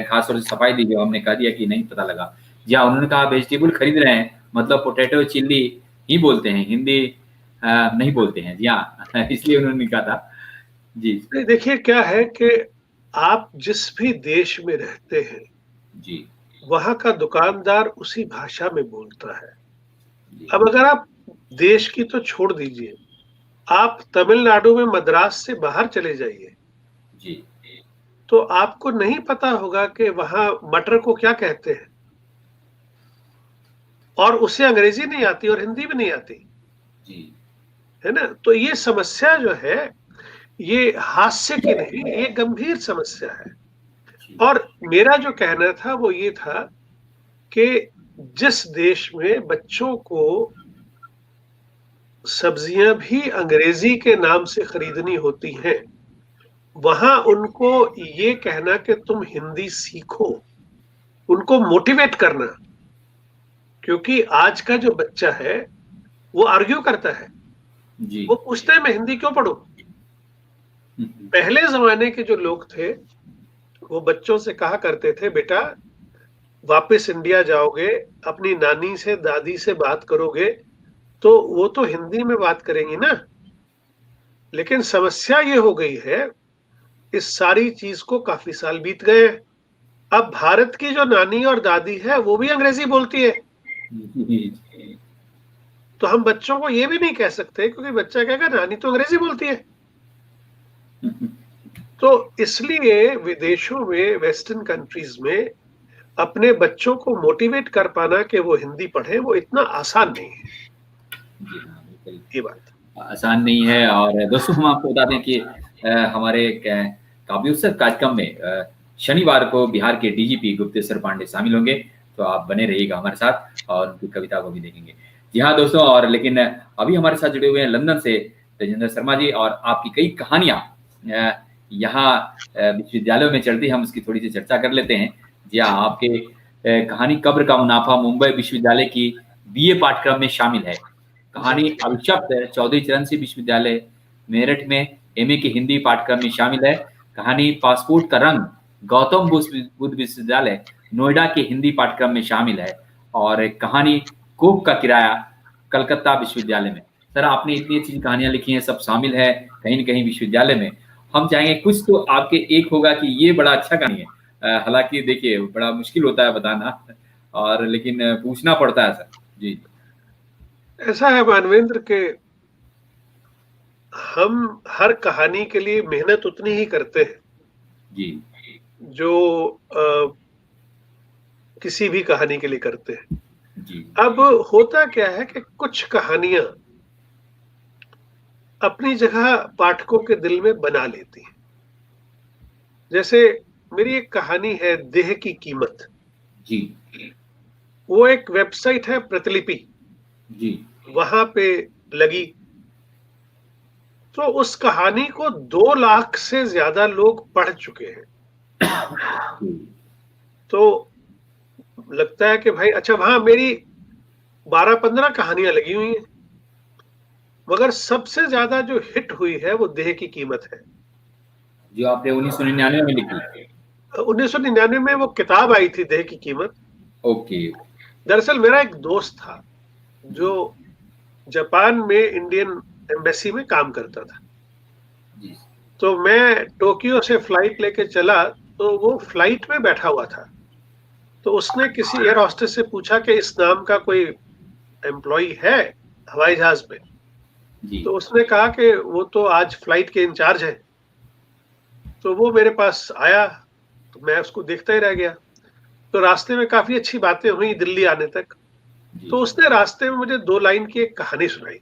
खास तौर से सफाई दी जो हमने कह दिया कि नहीं पता लगा। जी हाँ, उन्होंने कहा वेजिटेबल खरीद रहे हैं, मतलब पोटैटो चिल्ली ही बोलते हैं, हिंदी नहीं बोलते हैं। जी हाँ, इसलिए उन्होंने कहा था। जी। देखिए क्या है कि आप जिस भी देश में रहते हैं, जी, वहाँ का दुकानदार उसी भाषा में बोलता है। जी, अब अगर आप देश की तो छोड़ दीजिए, आप तमिलनाडु में मद्रास से बाहर चले जाइए, जी, तो आपको नहीं पता होगा कि वहाँ मटर को क्या कहते हैं, और उसे अंग्रेजी नहीं आती और हिंदी भी नहीं आती, जी, है ना? तो ये समस्या जो है, ये हास्य की नहीं, ये गंभीर समस्या है। जी, और मेरा जो कहना था वो ये था कि जिस देश में बच्चों को सब्जियां भी अंग्रेजी के नाम से खरीदनी होती हैं, वहां उनको ये कहना कि तुम हिंदी सीखो, उनको मोटिवेट करना, क्योंकि आज का जो बच्चा है वो आर्ग्यू करता है, जी। वो पूछता है मैं हिंदी क्यों पढ़ूं। हुँ, पहले जमाने के जो लोग थे वो बच्चों से कहा करते थे, बेटा वापस इंडिया जाओगे, अपनी नानी से दादी से बात करोगे तो वो तो हिंदी में बात करेंगी ना। लेकिन समस्या ये हो गई है, इस सारी चीज को काफी साल बीत गए हैं। अब भारत की जो नानी और दादी है वो भी अंग्रेजी बोलती है, जी, तो हम बच्चों को ये भी नहीं कह सकते, क्योंकि बच्चा कहेगा नानी तो अंग्रेजी बोलती है। तो इसलिए विदेशों में, वेस्टर्न कंट्रीज में अपने बच्चों को मोटिवेट कर पाना कि वो हिंदी पढ़े, वो इतना आसान नहीं है। जी हाँ, बिल्कुल। ये बात। आसान नहीं है। और दोस्तों हम आपको बता दें कि हमारे काव्य उत्सव कार्यक्रम में शनिवार को बिहार के डीजीपी गुप्तेश्वर पांडे शामिल होंगे, तो आप बने रहिएगा हमारे साथ और उनकी कविता को भी देखेंगे। जी हाँ दोस्तों, और लेकिन अभी हमारे साथ जुड़े हुए हैं लंदन से तेजेंद्र शर्मा जी, और आपकी कई कहानियाँ यहाँ विश्वविद्यालयों में चलती है, हम उसकी थोड़ी सी चर्चा कर लेते हैं। जी हाँ, आपके कहानी कब्र का मुनाफा मुंबई विश्वविद्यालय की बीए पाठ्यक्रम में शामिल है। कहानी अभिशप्त चौधरी चरण सिंह विश्वविद्यालय मेरठ में एमए के हिंदी पाठ्यक्रम में शामिल है। कहानी पासपोर्ट का रंग गौतम बुद्ध विश्वविद्यालय नोएडा के हिंदी पाठ्यक्रम में शामिल है। और कहानी कोक का किराया कलकत्ता विश्वविद्यालय में। सर आपने इतनी अच्छी कहानियां लिखी हैं, सब शामिल है कहीं न कहीं विश्वविद्यालय में। हम चाहेंगे कुछ तो आपके एक होगा कि ये बड़ा अच्छा कहानी है। हालाँकि देखिए बड़ा मुश्किल होता है बताना, और लेकिन पूछना पड़ता है सर। जी। ऐसा है मानवेंद्र के हम हर कहानी के लिए मेहनत उतनी ही करते हैं जी। जो किसी भी कहानी के लिए करते हैं। जी। अब होता क्या है कि कुछ कहानियां अपनी जगह पाठकों के दिल में बना लेती हैं। जैसे मेरी एक कहानी है देह की कीमत। जी। वो एक वेबसाइट है प्रतिलिपि, जी। वहां पे लगी, तो उस कहानी को 2 लाख से ज्यादा लोग पढ़ चुके हैं। तो लगता है कि भाई अच्छा, वहां मेरी 12-15 कहानियां लगी हुई हैं, मगर सबसे ज्यादा जो हिट हुई है वो देह की कीमत है। जो आपने 1999 में लिखी। 1999 में वो किताब आई थी देह की कीमत। ओके। दरअसल मेरा एक दोस्त था जो जी। जापान में इंडियन एम्बेसी में काम करता था। जी। तो मैं टोक्यो से फ्लाइट लेके चला, तो वो फ्लाइट में बैठा हुआ था। तो उसने किसी एयर होस्टेस से पूछा कि इस नाम का कोई एम्प्लॉय है हवाई जहाज में। जी। तो उसने कहा कि वो तो आज फ्लाइट के इंचार्ज है। तो वो मेरे पास आया, तो मैं उसको देखता ही रह गया। तो रास्ते में काफी अच्छी बातें हुई दिल्ली आने तक। जी। तो उसने रास्ते में मुझे 2 लाइन की एक कहानी सुनाई।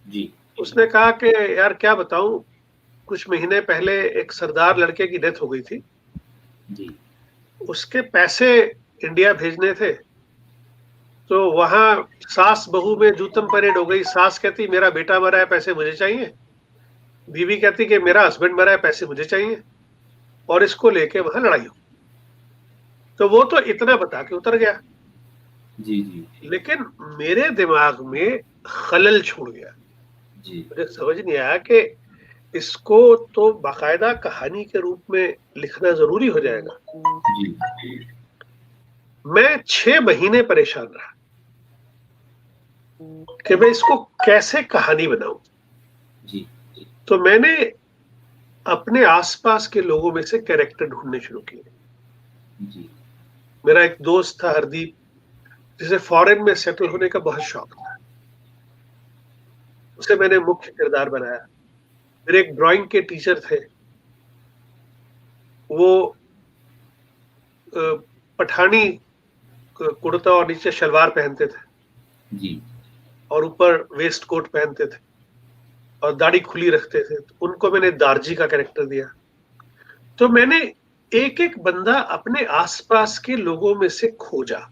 जी। उसने कहा कि यार क्या बताऊं, कुछ महीने पहले एक सरदार लड़के की डेथ हो गई थी। जी। उसके पैसे इंडिया भेजने थे, तो वहां सास बहू में जूतम परेड हो गई। सास कहती मेरा बेटा मरा है, पैसे मुझे चाहिए। बीवी कहती कि मेरा हस्बैंड मरा है, पैसे मुझे चाहिए। और इसको लेके वहां लड़ाई हो। तो वो तो इतना बता के उतर गया, जी। जी। लेकिन मेरे दिमाग में खलल छोड़ गया। जी। मुझे समझ नहीं आया कि इसको तो बाकायदा कहानी के रूप में लिखना जरूरी हो जाएगा। जी। मैं 6 महीने परेशान रहा कि मैं इसको कैसे कहानी बनाऊं। जी तो मैंने अपने आसपास के लोगों में से कैरेक्टर ढूंढने शुरू किए। जी मेरा एक दोस्त था हरदीप, जिसे फॉरेन में सेटल होने का बहुत शौक था। उसे मैंने मुख्य किरदार बनाया। मेरे एक ड्राइंग के टीचर थे, वो पठानी कुर्ता और नीचे शलवार पहनते थे जी और ऊपर वेस्ट कोट पहनते थे और दाढ़ी खुली रखते थे। तो उनको मैंने दारजी का कैरेक्टर दिया। तो मैंने एक एक बंदा अपने आसपास के लोगों में से खोजा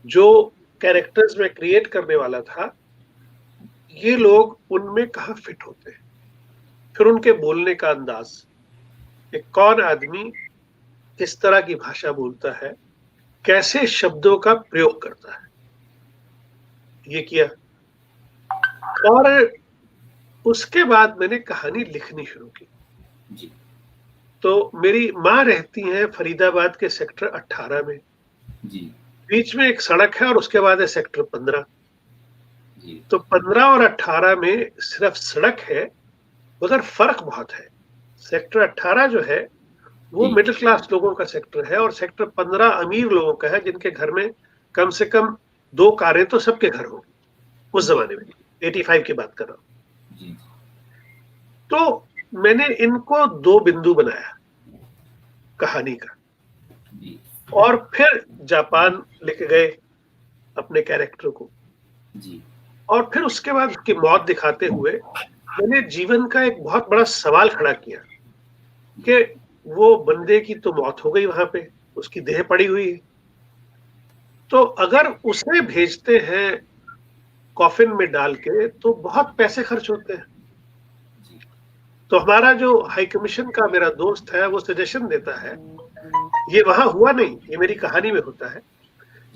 जो कैरेक्टर्स में क्रिएट करने वाला था। ये लोग उनमें कहाँ फिट होते हैं, फिर उनके बोलने का अंदाज, एक कौन आदमी किस तरह की भाषा बोलता है, कैसे शब्दों का प्रयोग करता है, ये किया। और उसके बाद मैंने कहानी लिखनी शुरू की। जी तो मेरी माँ रहती है फरीदाबाद के सेक्टर 18 में। जी बीच में एक सड़क है और उसके बाद है सेक्टर 15। जी तो 15 और 18 में सिर्फ सड़क है, मगर फर्क बहुत है। सेक्टर 18 जो है वो जी मिडिल क्लास लोगों का सेक्टर है और सेक्टर 15 अमीर लोगों का है, जिनके घर में कम से कम 2 कारें तो सबके घर होगी उस जी जमाने में। 85 की बात कर रहा हूँ। जी तो मैंने इनको 2 बिंदु बनाया कहानी का, जी और फिर जापान लेके गए अपने कैरेक्टर को। जी और फिर उसके बाद उसकी मौत दिखाते हुए मैंने जीवन का एक बहुत बड़ा सवाल खड़ा किया कि वो बंदे की तो मौत हो गई, वहां पे उसकी देह पड़ी हुई है। तो अगर उसे भेजते हैं कॉफिन में डाल के तो बहुत पैसे खर्च होते हैं। तो हमारा जो हाई कमीशन का मेरा दोस्त है वो सजेशन देता है, ये वहां हुआ नहीं, ये मेरी कहानी में होता है,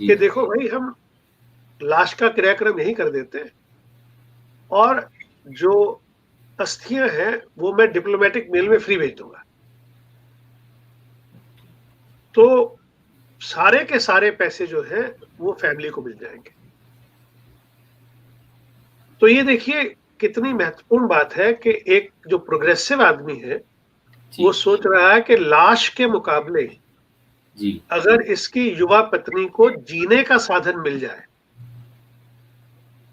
जी कि देखो भाई, हम लाश का क्रियाक्रम यही कर देते हैं और जो अस्थियां हैं वो मैं डिप्लोमेटिक मेल में फ्री भेज दूंगा। तो सारे के सारे पैसे जो है वो फैमिली को मिल जाएंगे। तो ये देखिए कितनी महत्वपूर्ण बात है कि एक जो प्रोग्रेसिव आदमी है वो जी सोच रहा है कि लाश के मुकाबले जी अगर इसकी युवा पत्नी को जीने का साधन मिल जाए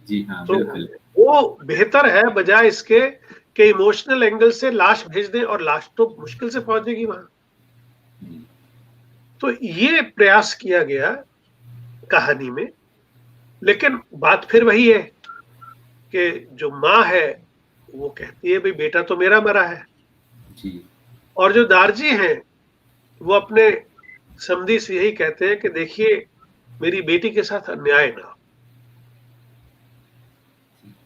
जी हाँ तो बिल्कुल। वो बेहतर है, बजाय इसके कि इमोशनल एंगल से लाश भेज दें और लाश तो मुश्किल से पहुंचेगी वहां। जी तो ये प्रयास किया गया कहानी में। लेकिन बात फिर वही है कि जो माँ है वो कहती है भाई बेटा तो मेरा मरा है, जी और जो दारजी हैं वो अपने समधी से यही कहते हैं कि देखिए मेरी बेटी के साथ अन्याय ना हो।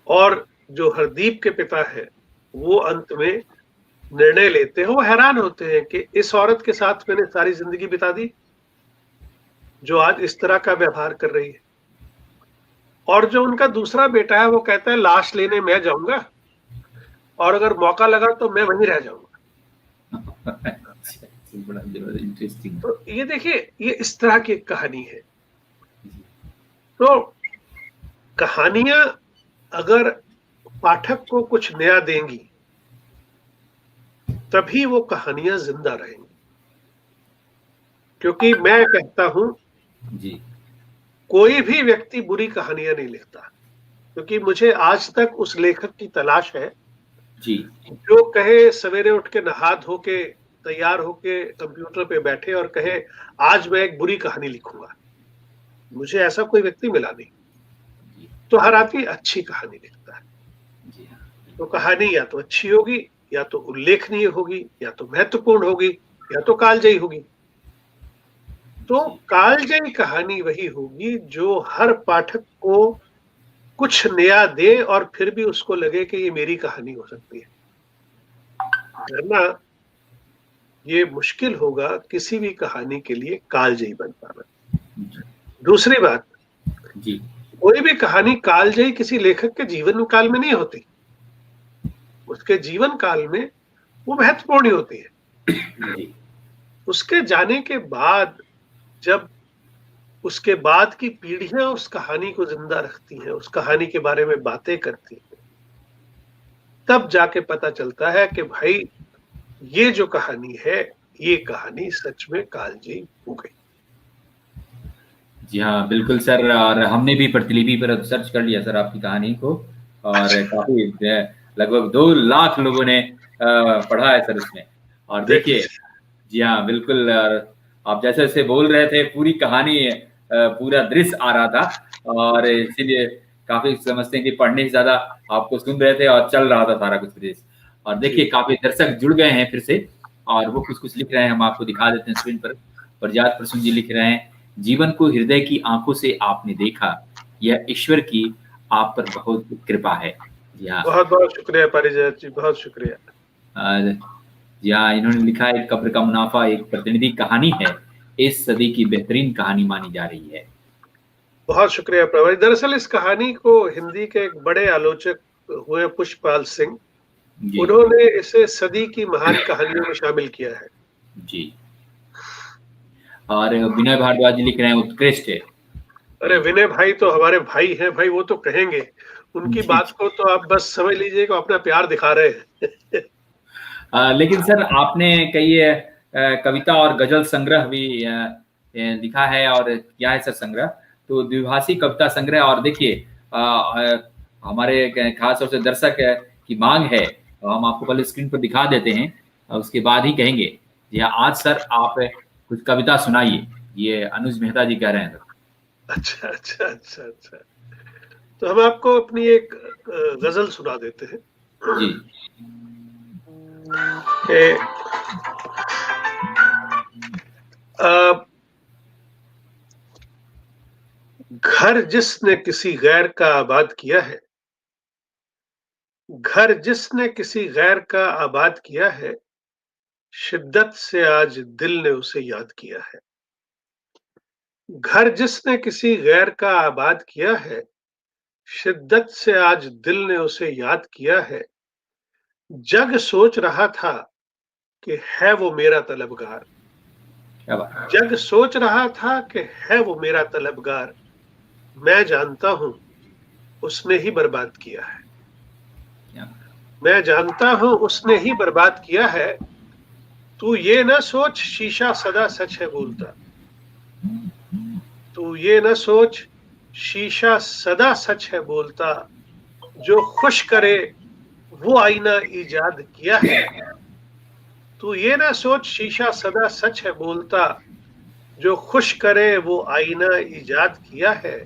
और जो हरदीप के पिता है वो अंत में निर्णय लेते हैं, वो हैरान होते हैं कि इस औरत के साथ मैंने सारी जिंदगी बिता दी जो आज इस तरह का व्यवहार कर रही है। और जो उनका दूसरा बेटा है वो कहता है लाश लेने मैं जाऊंगा और अगर मौका लगा तो मैं वहीं रह जाऊंगा। अच्छा, बड़ा इंटरेस्टिंग। तो ये देखिए ये इस तरह की एक कहानी है। तो कहानियां अगर पाठक को कुछ नया देंगी तभी वो कहानियां जिंदा रहेंगी। क्योंकि मैं कहता हूं जी कोई भी व्यक्ति बुरी कहानियां नहीं लिखता, क्योंकि मुझे आज तक उस लेखक की तलाश है जी जो कहे सवेरे उठ के नहा धो के तैयार होके कंप्यूटर पे बैठे और कहे आज मैं एक बुरी कहानी लिखूंगा। मुझे ऐसा कोई व्यक्ति मिला नहीं। जी तो हर आदमी अच्छी कहानी लिखता है। जी हाँ तो कहानी या तो अच्छी होगी, या तो उल्लेखनीय होगी, या तो महत्वपूर्ण होगी, या तो कालजयी होगी। तो जी कालजयी कहानी वही होगी जो हर पाठक को कुछ नया दे और फिर भी उसको लगे कि ये मेरी कहानी हो सकती है। वरना ये मुश्किल होगा किसी भी कहानी के लिए कालजयी बन पाना। दूसरी बात, जी कोई भी कहानी कालजयी किसी लेखक के जीवन काल में नहीं होती, उसके जीवन काल में वो महत्वपूर्ण होती है। जी उसके जाने के बाद जब उसके बाद की पीढ़ियां उस कहानी को जिंदा रखती हैं, उस कहानी के बारे में बातें करती हैं, तब जाके पता चलता है कि भाई ये जो कहानी है, ये कहानी सच में कालजयी हो गई। जी हाँ, बिल्कुल सर। और हमने भी प्रतिलिपि पर सर्च कर लिया सर आपकी कहानी को, और काफ़ी लगभग 2 लाख लोगों ने पढ़ा है सर उसमें। और देख देखिए, लीजिए। जी हाँ, बिल्कुल। आप जैसे-जैसे बोल रहे थे, पूरी कहानी पूरा दृश्य आ रहा था, और इसीलिए काफ़ी समझते हैं कि पढ़ने से ज़्यादा आपको सुन रहे थे और चल रहा था सारा कुछ दृश्य। और जी। देखिए, काफ़ी दर्शक जुड़ गए हैं फिर से, और वो कुछ-कुछ लिख रहे हैं, हम आपको दिखा देते हैं स्क्रीन पर। प्रजात प्रसून जी लिख रहे हैं, जीवन को हृदय की आँखों से आपने देखा, यह ईश्वर की आप पर बहुत कृपा है। जी हाँ। बहुत-बहुत शुक्रिया पारिजात जी, बहुत शुक्रिया। और जी हाँ, इन्होंने लिखा है, कब्र का मुनाफा एक प्रतिनिधि कहानी है, इस सदी की बेहतरीन कहानी मानी जा रही है। बहुत शुक्रिया प्रभारी। दरअसल इस कहानी को हिंदी के एक बड़े आलोचक हुए पुष्पपाल सिंह, जी, उन्होंने इसे सदी की महान कहानियों में शामिल किया है। जी। और विनय भारद्वाज जी लिख रहे हैं, उत्कृष्ट है। अरे जी, विनय भाई तो हमारे भाई हैं भाई, वो तो कहेंगे। उनकी जी, बात को तो आप बस समझ लीजिए कि अपना प्यार दिखा रहे हैं। लेकिन सर आपने कई कविता और गज़ल संग्रह भी लिखा है और किया है सर संग्रह, तो द्विभाषी कविता संग्रह। और देखिए, हमारे खास तौर से दर्शक की माँग है, तो हम आपको पहले स्क्रीन पर दिखा देते हैं, उसके बाद ही कहेंगे। जी हाँ, आज सर आप कुछ कविता सुनाइए, ये अनुज मेहता जी कह रहे हैं सर। अच्छा, अच्छा, अच्छा, अच्छा। तो हम आपको अपनी एक गजल सुना देते हैं जी, कि अ, घर जिसने किसी गैर का आबाद किया है, घर जिसने किसी गैर का आबाद किया है, शिद्दत से आज दिल ने उसे याद किया है। घर जिसने किसी गैर का आबाद किया है, शिद्दत से आज दिल ने उसे याद किया है। जग सोच रहा था कि है वो मेरा तलबगार, क्या बात जग सोच रहा था कि है वो मेरा तलबगार, मैं जानता हूं उसने ही बर्बाद किया है। क्या मैं जानता हूं उसने ही बर्बाद किया है। तू ये ना सोच शीशा सदा सच है बोलता, तू ये ना सोच शीशा सदा सच है बोलता, जो खुश करे वो आईना इजाद किया है। तू ये ना सोच शीशा सदा सच है बोलता, जो खुश करे वो आईना इजाद किया है।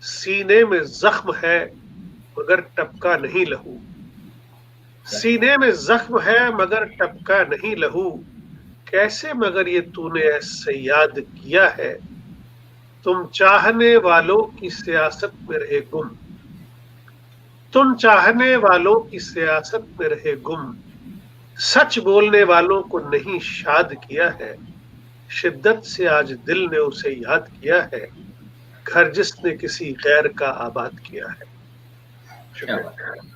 सीने में जख्म है मगर टपका नहीं लहू, सीने में जख्म है मगर टपका नहीं लहू, कैसे मगर ये तूने ऐसे याद किया है। तुम चाहने वालों की सियासत में रहे गुम, तुम चाहने वालों की सियासत में रहे गुम, सच बोलने वालों को नहीं शाद किया है। शिद्दत से आज दिल ने उसे याद किया है, घर जिसने किसी गैर का आबाद किया है। क्या बात शुक्रिया। है।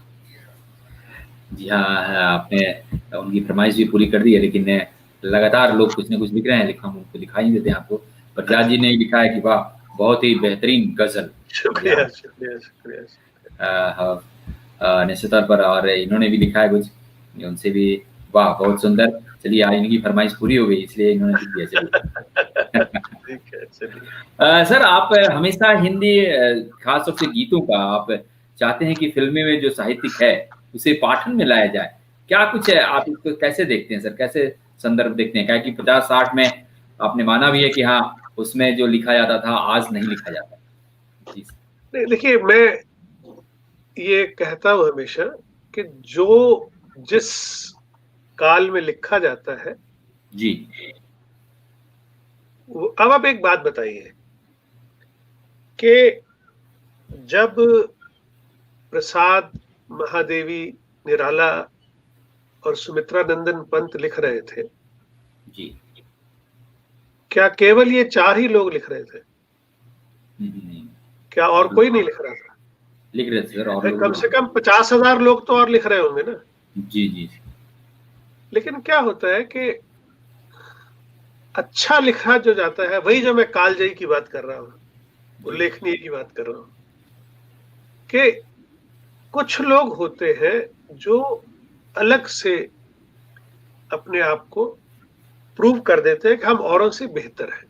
जी हाँ, आपने उनकी फरमाइश भी पूरी कर दी है, लेकिन लगातार लोग कुछ न कुछ लिख रहे हैं, हम उनको दिखा ही देते हैं आपको। प्रजात जी ने लिखा है कि वाह! बहुत ही बेहतरीन गज़ल। जी हाँ। शुक्रिया, शुक्रिया, शुक्रिया, शुक्रिया। हाँ, निश्चित तौर पर। और इन्होंने भी लिखा है कुछ, उनसे भी वाह! बहुत सुंदर। चलिए, आज इनकी फरमाइश पूरी हो गई, इसलिए इन्होंने लिख दिया। चलिए। ठीक है, चलिए। सर आप हमेशा हिंदी खास तौर से गीतों का आप चाहते हैं कि फ़िल्में में जो साहित्यिक है, उसे पाठन में लाया जाए। क्या कुछ है, आप इसको कैसे देखते हैं सर? कैसे संदर्भ देखते हैं? क्या है कि 50-60 में आपने माना भी है कि हाँ, उसमें जो लिखा जाता था, आज नहीं लिखा जाता। जी, सर। नहीं देखिए, मैं ये कहता हूँ हमेशा कि जो जिस काल में लिखा जाता है, जी, अब आप एक बात बताइए कि जब प्रसाद महादेवी निराला और सुमित्रा नंदन पंत लिख रहे थे, जी। क्या केवल ये 4 ही लोग लिख रहे थे? हुँ, हुँ, हुँ। क्या और कोई नहीं लिख रहा था? लिख रहे थे सर, और लोग कम भी। से कम 50,000 लोग तो और लिख रहे होंगे ना। जी, जी। लेकिन क्या होता है कि अच्छा लिखा जो जाता है, वही जो मैं कालजयी की बात कर रहा हूँ, उल्लेखनीय की बात कर रहा हूँ, कि कुछ लोग होते हैं जो अलग से अपने आप को प्रूव कर देते हैं कि हम औरों से बेहतर हैं।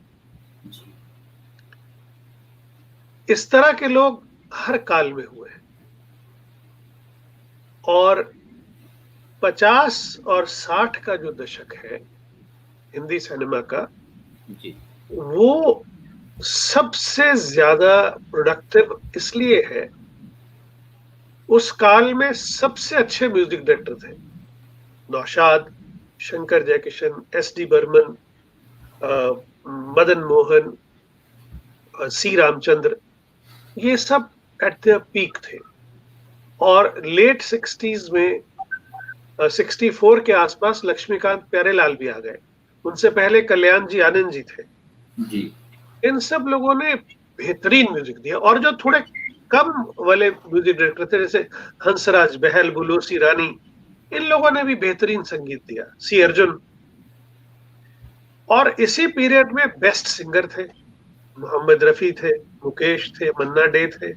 इस तरह के लोग हर काल में हुए हैं, और 50 और 60 का जो दशक है हिंदी सिनेमा का, वो सबसे ज्यादा प्रोडक्टिव इसलिए है, उस काल में सबसे अच्छे म्यूजिक डायरेक्टर थे। नौशाद, शंकर जयकिशन, एस.डी. बर्मन, मदन मोहन, सी रामचंद्र, ये सब एट द पीक थे। और लेट 60s में 64 के आसपास लक्ष्मीकांत प्यारेलाल भी आ गए। उनसे पहले कल्याण जी आनंद जी थे। इन सब लोगों ने बेहतरीन म्यूजिक दिया। और जो थोड़े कम वाले म्यूजिक डायरेक्टर थे, जैसे हंसराज बहल, बुलोसी रानी, इन लोगों ने भी बेहतरीन संगीत दिया, सी अर्जुन। और इसी पीरियड में बेस्ट सिंगर थे, मोहम्मद रफी थे, मुकेश थे, मन्ना डे थे,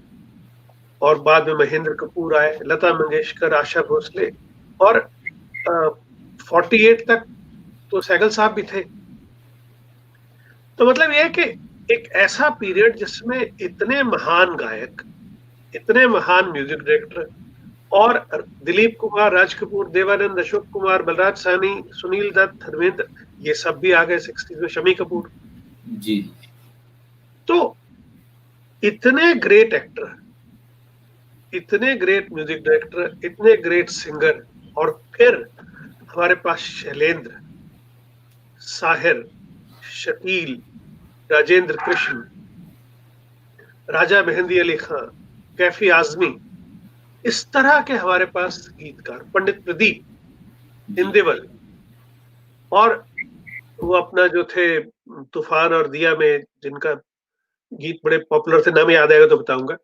और बाद में महेंद्र कपूर आए, लता मंगेशकर, आशा भोसले, और 48 तक तो सहगल साहब भी थे। तो मतलब यह है कि एक ऐसा पीरियड जिसमें इतने महान गायक, इतने महान म्यूजिक डायरेक्टर, और दिलीप कुमार, राज कपूर, देवानंद, अशोक कुमार, बलराज साहनी, सुनील दत्त, धर्मेंद्र, ये सब भी आ गए 60s में, शमी कपूर जी। तो इतने ग्रेट एक्टर, इतने ग्रेट म्यूजिक डायरेक्टर, इतने ग्रेट सिंगर, और फिर हमारे पास शैलेंद्र, साहिर, शकील, राजेंद्र कृष्ण, राजा मेहंदी अली खां, कैफी आजमी, इस तरह के हमारे पास गीतकार, पंडित प्रदीप इंदेवल, और वो अपना जो थे तूफान और दिया में जिनका गीत बड़े पॉपुलर थे, नाम याद आएगा तो बताऊंगा।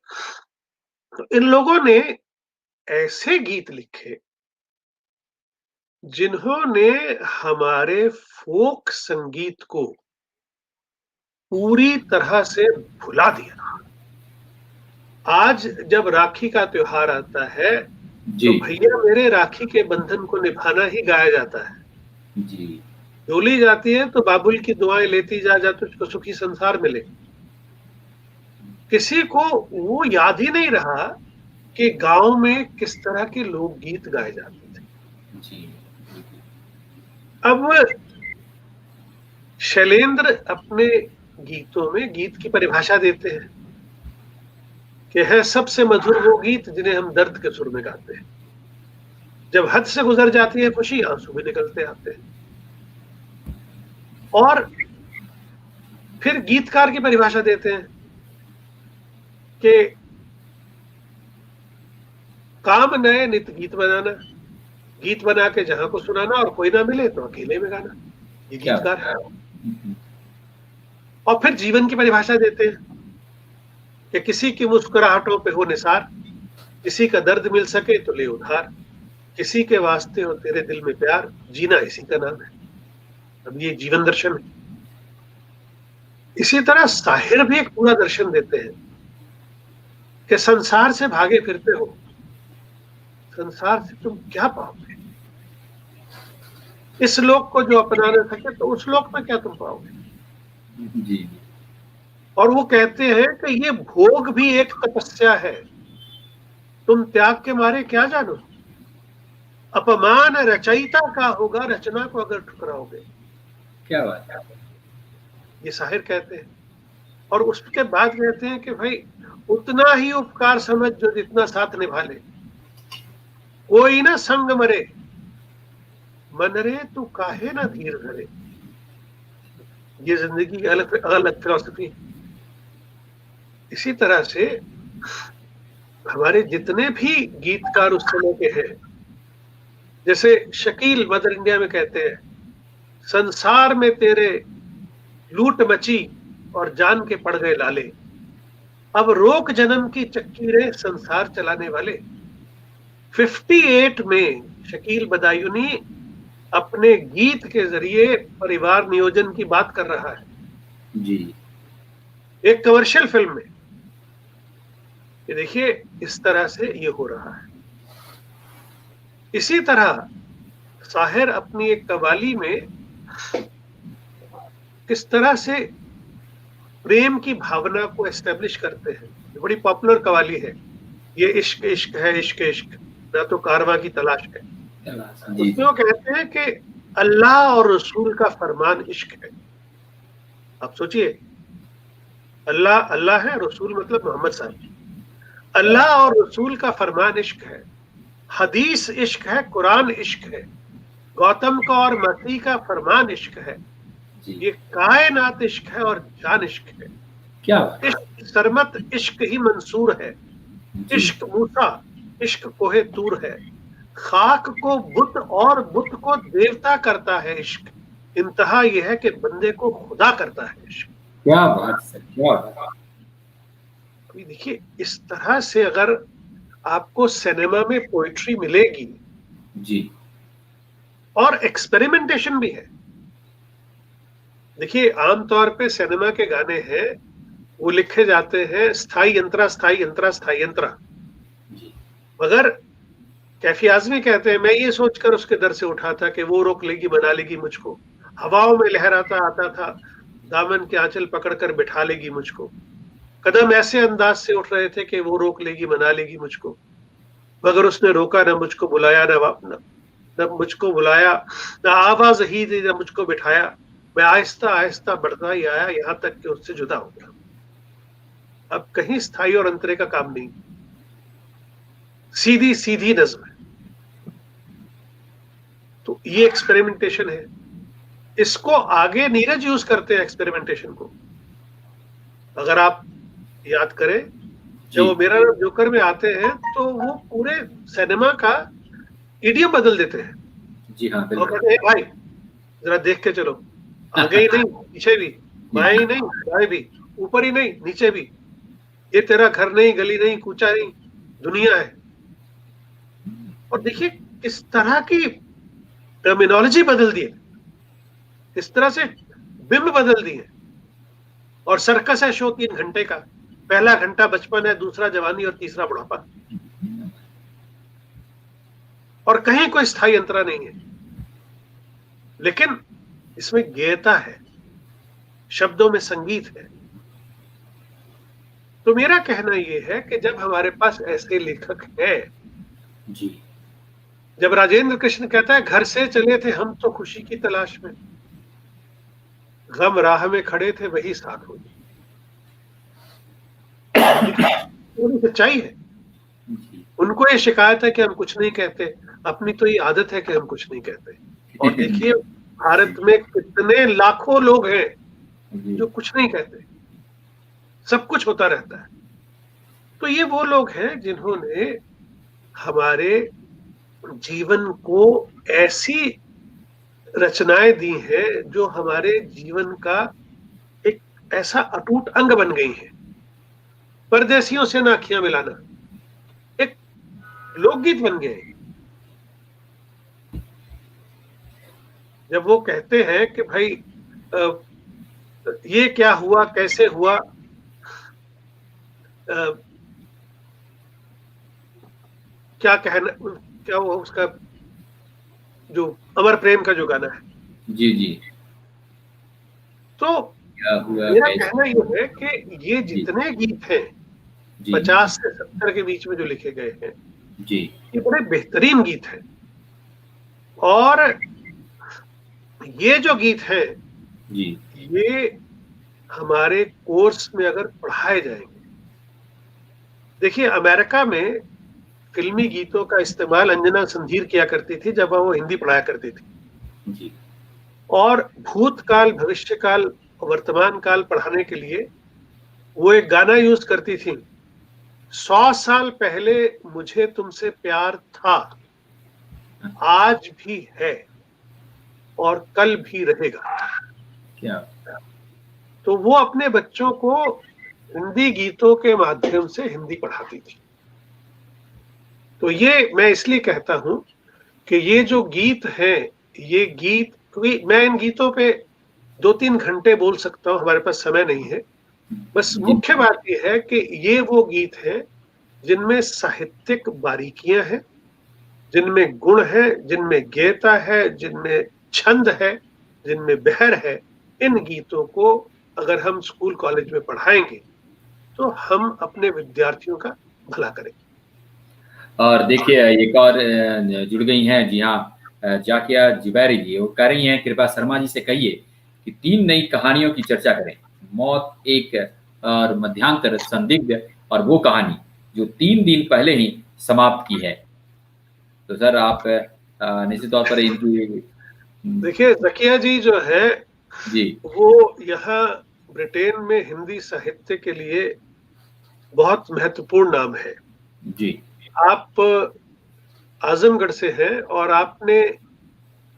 तो इन लोगों ने ऐसे गीत लिखे जिन्होंने हमारे फोक संगीत को पूरी तरह से भुला दिया। आज जब राखी का त्योहार आता है, तो भैया मेरे राखी के बंधन को निभाना ही गाया जाता है। जी। डोली जाती है तो बाबुल की दुआएं लेती जा तुझको सुखी संसार मिले। किसी को वो याद ही नहीं रहा कि गांव में किस तरह के लोकगीत गाए जाते थे। जी। अब शैलेंद्र अपने गीतों में गीत की परिभाषा देते हैं कि है सबसे मधुर वो गीत जिन्हें हम दर्द के सुर में गाते हैं। जब हद से गुजर जाती है खुशी, आंसू भी निकलते आते हैं। और फिर गीतकार की परिभाषा देते हैं कि काम नए नित गीत बनाना, गीत बना के जहां को सुनाना, और कोई ना मिले तो अकेले में गाना, ये गीतकार है। और फिर जीवन की परिभाषा देते हैं कि किसी की मुस्कुराहटों पे हो निसार, किसी का दर्द मिल सके तो ले उधार, किसी के वास्ते हो तेरे दिल में प्यार, जीना इसी का नाम है। अब ये जीवन दर्शन है। इसी तरह साहिर भी एक पूरा दर्शन देते हैं कि संसार से भागे फिरते हो, संसार से तुम क्या पाओगे? इस लोक को जो अपना न सके तो उस लोक में क्या तुम पाओगे? जी। और वो कहते हैं कि ये भोग भी एक तपस्या है, तुम त्याग के मारे क्या जानो, अपमान रचयिता का होगा रचना को अगर ठुकराओगे। क्या बात है। ये साहिर कहते हैं। और उसके बाद कहते हैं कि भाई उतना ही उपकार समझ जो जितना साथ निभा ले, कोई ना संग मरे, मन रे तू काहे ना धीर धरे। ये जिंदगी की अलग अलग फिलॉसफी। इसी तरह से हमारे जितने भी गीतकार उस समय के हैं, जैसे शकील मदर इंडिया में कहते हैं, संसार में तेरे लूट मची और जान के पड़ गए लाले, अब रोक जन्म की चक्कीरें संसार चलाने वाले। 58 में शकील बदायूनी अपने गीत के जरिए परिवार नियोजन की बात कर रहा है जी। एक कमर्शियल फिल्म में। ये देखिए इस तरह से ये हो रहा है। इसी तरह साहिर अपनी एक कवाली में किस तरह से प्रेम की भावना को एस्टेब्लिश करते हैं। ये बड़ी पॉपुलर कवाली है, ये इश्क इश्क है, इश्क इश्क ना तो कारवां की तलाश है। जी उसमें वो कहते हैं कि अल्लाह और रसूल का फरमान इश्क है। आप सोचिए, अल्लाह अल्लाह है, रसूल मतलब मोहम्मद साहब। अल्लाह और रसूल का फरमान इश्क है, हदीस इश्क है, कुरान इश्क है, गौतम का और मसीह का फरमान इश्क है, जी। ये कायनात इश्क है और जान इश्क है। क्या बात इश्क सरमत इश्क ही मंसूर है, जी। इश्क मूसा इश्क कोहे तूर है, खाक को बुत और बुत को देवता करता है इश्क, इंतहा यह है कि बंदे को खुदा करता है इश्क। क्या बात सर, क्या बात। अभी देखिए इस तरह से अगर आपको सिनेमा में पोइट्री मिलेगी जी। और एक्सपेरिमेंटेशन भी है। देखिए आमतौर पे सिनेमा के गाने हैं वो लिखे जाते हैं स्थाई यंत्रा स्थाई यंत्रा स्थाई यंत्रा, मगर कैफी आजमी कहते हैं मैं ये सोचकर उसके दर से उठा था कि वो रोक लेगी बना लेगी मुझको, हवाओं में लहराता आता था दामन के आंचल पकड़कर बिठा लेगी मुझको, कदम ऐसे अंदाज से उठ रहे थे कि वो रोक लेगी बना लेगी मुझको, मगर उसने रोका न मुझको बुलाया न मुझको बुलाया, न आवाज ही दी न मुझको बिठाया, मैं आहिस्ता आहिस्ता बढ़ता ही आया यहां तक कि उससे जुदा हो गया। अब कहीं स्थाई और अंतरे का काम नहीं, सीधी सीधी नज्म है। तो ये एक्सपेरिमेंटेशन है, इसको आगे नीरज यूज करते हैं एक्सपेरिमेंटेशन को। अगर आप याद करें जब वो मेरा नाम जोकर में आते हैं तो वो पूरे सिनेमा का इडियम बदल देते हैं। जी हाँ वो कहते हैं भाई जरा देख के चलो, आगे ही नहीं पीछे भी, बाएं ही नहीं दाएं भी, ऊपर ही नहीं नीचे भी, ये तेरा घर नहीं गली नहीं कूचा नहीं दुनिया है। और देखिए किस तरह की टर्मिनोलॉजी बदल दी है, इस तरह से बिंब बदल दिए। और सर्कस है शो 3 घंटे का, पहला घंटा बचपन है, दूसरा जवानी और तीसरा बुढ़ापा, और कहीं कोई स्थायी अंतरा नहीं है। लेकिन इसमें गेयता है, शब्दों में संगीत है। तो मेरा कहना यह है कि जब हमारे पास ऐसे लेखक हैं, जी। जब राजेंद्र कृष्ण कहता है घर से चले थे हम तो खुशी की तलाश में, गम राह में खड़े थे वही साथ हो गए। सच्चाई है। उनको ये शिकायत है कि हम कुछ नहीं कहते, अपनी तो ये आदत है कि हम कुछ नहीं कहते। और देखिए भारत में कितने लाखों लोग हैं जो कुछ नहीं कहते, सब कुछ होता रहता है। तो ये वो लोग हैं जिन्होंने हमारे जीवन को ऐसी रचनाएं दी हैं जो हमारे जीवन का एक ऐसा अटूट अंग बन गई है। परदेसियों से नाखियां मिलाना एक लोकगीत बन गए। जब वो कहते हैं कि भाई ये क्या हुआ कैसे हुआ, क्या कहना, क्या वो उसका जो अमर प्रेम का जो गाना है, जी जी, तो मेरा कहना ये है कि ये जितने गीत हैं 50 से 70 के बीच में जो लिखे गए हैं जी, ये बड़े बेहतरीन गीत हैं। और ये जो गीत हैं जी, ये हमारे कोर्स में अगर पढ़ाए जाएंगे, देखिए अमेरिका में फिल्मी गीतों का इस्तेमाल अंजना संधीर किया करती थी जब वो हिंदी पढ़ाया करती थी जी। और भूतकाल भविष्यकाल वर्तमान काल पढ़ाने के लिए वो एक गाना यूज करती थी, 100 साल पहले मुझे तुमसे प्यार था, आज भी है और कल भी रहेगा। क्या? तो वो अपने बच्चों को हिंदी गीतों के माध्यम से हिंदी पढ़ाती थी। तो ये मैं इसलिए कहता हूं कि ये जो गीत हैं ये गीत, क्योंकि मैं इन गीतों पे 2-3 घंटे बोल सकता हूँ, हमारे पास समय नहीं है। बस मुख्य बात ये है कि ये वो गीत है जिनमें साहित्यिक बारीकियां हैं, जिनमें गुण है, जिनमें गेयता है, जिनमें छंद है, जिनमें बहर है। इन गीतों को अगर हम स्कूल कॉलेज में पढ़ाएंगे तो हम अपने विद्यार्थियों का भला करेंगे। और देखिए एक और जुड़ गई हैं, जी हाँ, जाकिया जुबैरी जी, वो कह रही हैं कृपा शर्मा जी से कहिए कि 3 नई कहानियों की चर्चा करें, मौत, एक और मध्यांतर, संदिग्ध और वो कहानी जो 3 दिन पहले ही समाप्त की है। तो सर आप निश्चित तौर पर इनकी देखिए जकिया जी जो है जी वो यहाँ ब्रिटेन में हिंदी साहित्य के लिए बहुत महत्वपूर्ण नाम है। जी आप आजमगढ़ से हैं और आपने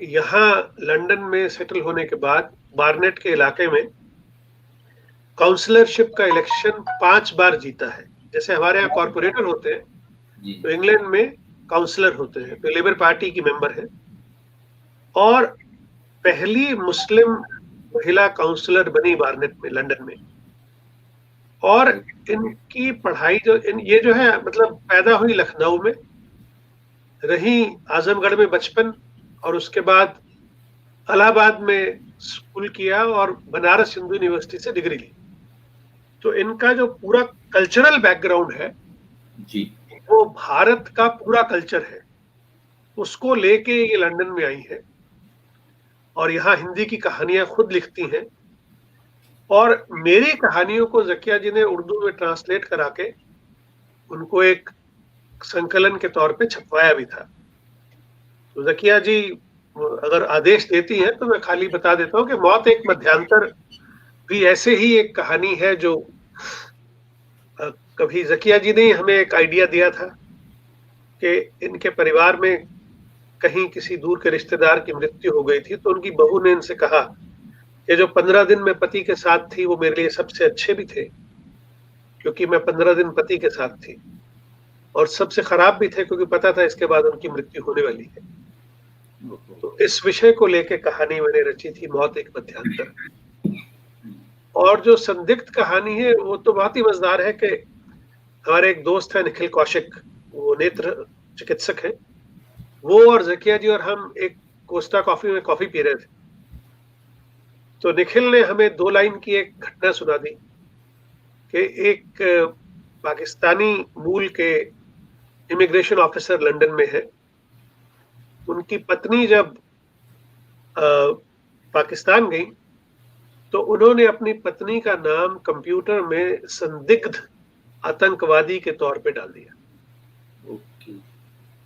यहाँ लंदन में सेटल होने के बाद बार्नेट के इलाके में काउंसलरशिप का इलेक्शन 5 बार जीता है। जैसे हमारे यहाँ कॉर्पोरेटर होते हैं, जी तो इंग्लैंड में काउंसलर होते हैं, तो लेबर पार्टी की मेंबर है और पहली मुस्लिम महिला काउंसलर बनी बार्नेट में, लंदन में। और इनकी पढ़ाई ये जो है, मतलब पैदा हुई लखनऊ में, रही आजमगढ़ में बचपन, और उसके बाद इलाहाबाद में स्कूल किया और बनारस हिंदू यूनिवर्सिटी से डिग्री ली। तो इनका जो पूरा कल्चरल बैकग्राउंड है जी वो भारत का पूरा कल्चर है, उसको लेके ये लंदन में आई है और यहाँ हिंदी की कहानियां खुद लिखती हैं। और मेरी कहानियों को जकिया जी ने उर्दू में ट्रांसलेट करा के उनको एक संकलन के तौर पे छपवाया भी था। तो जकिया जी अगर आदेश देती हैं तो मैं खाली बता देता हूँ कि मौत एक मध्यांतर भी ऐसे ही एक कहानी है जो कभी जकिया जी ने हमें एक आइडिया दिया था कि इनके परिवार में कहीं किसी दूर के रिश्तेदार की मृत्यु हो गई थी, तो उनकी बहू ने इनसे कहा कि जो 15 दिन मैं पति के साथ थी वो मेरे लिए सबसे अच्छे भी थे, क्योंकि मैं 15 दिन पति के साथ थी, और सबसे खराब भी थे क्योंकि पता था इसके बाद उनकी मृत्यु होने वाली है। तो इस विषय को लेकर कहानी मैंने रची थी, मौत एक मध्यांतर। और जो संदिग्ध कहानी है वो तो बहुत ही मजेदार है कि हमारे एक दोस्त है निखिल कौशिक, वो नेत्र चिकित्सक है, वो और जकिया जी और हम एक कोस्टा कॉफी में कॉफी पी रहे थे, तो निखिल ने हमें 2 लाइन की एक घटना सुना दी कि एक पाकिस्तानी मूल के इमिग्रेशन ऑफिसर लंदन में है, उनकी पत्नी जब पाकिस्तान गई तो उन्होंने अपनी पत्नी का नाम कंप्यूटर में संदिग्ध आतंकवादी के तौर पे डाल दिया।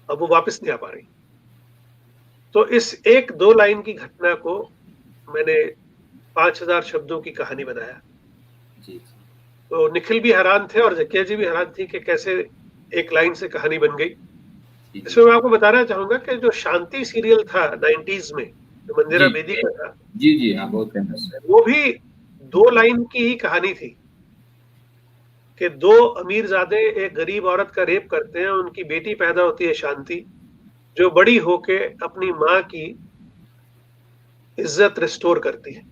अब वो वापस नहीं आ पा रही। तो इस 1-2 लाइन की घटना को मैंने 5000 शब्दों की कहानी बनाया। तो निखिल भी हैरान थे और जकिया जी भी हैरान थी कि कैसे 1 लाइन से कहानी बन गई। इसमें मैं आपको बताना चाहूंगा कि जो शांति सीरियल था 90s में, जो मंदिरा बेदी का था, जी जी हाँ, बहुत फेमस है, वो भी 2 लाइन की ही कहानी थी कि 2 अमीरजादे एक गरीब औरत का रेप करते हैं, उनकी बेटी पैदा होती है शांति, जो बड़ी होके अपनी माँ की इज्जत रिस्टोर करती है।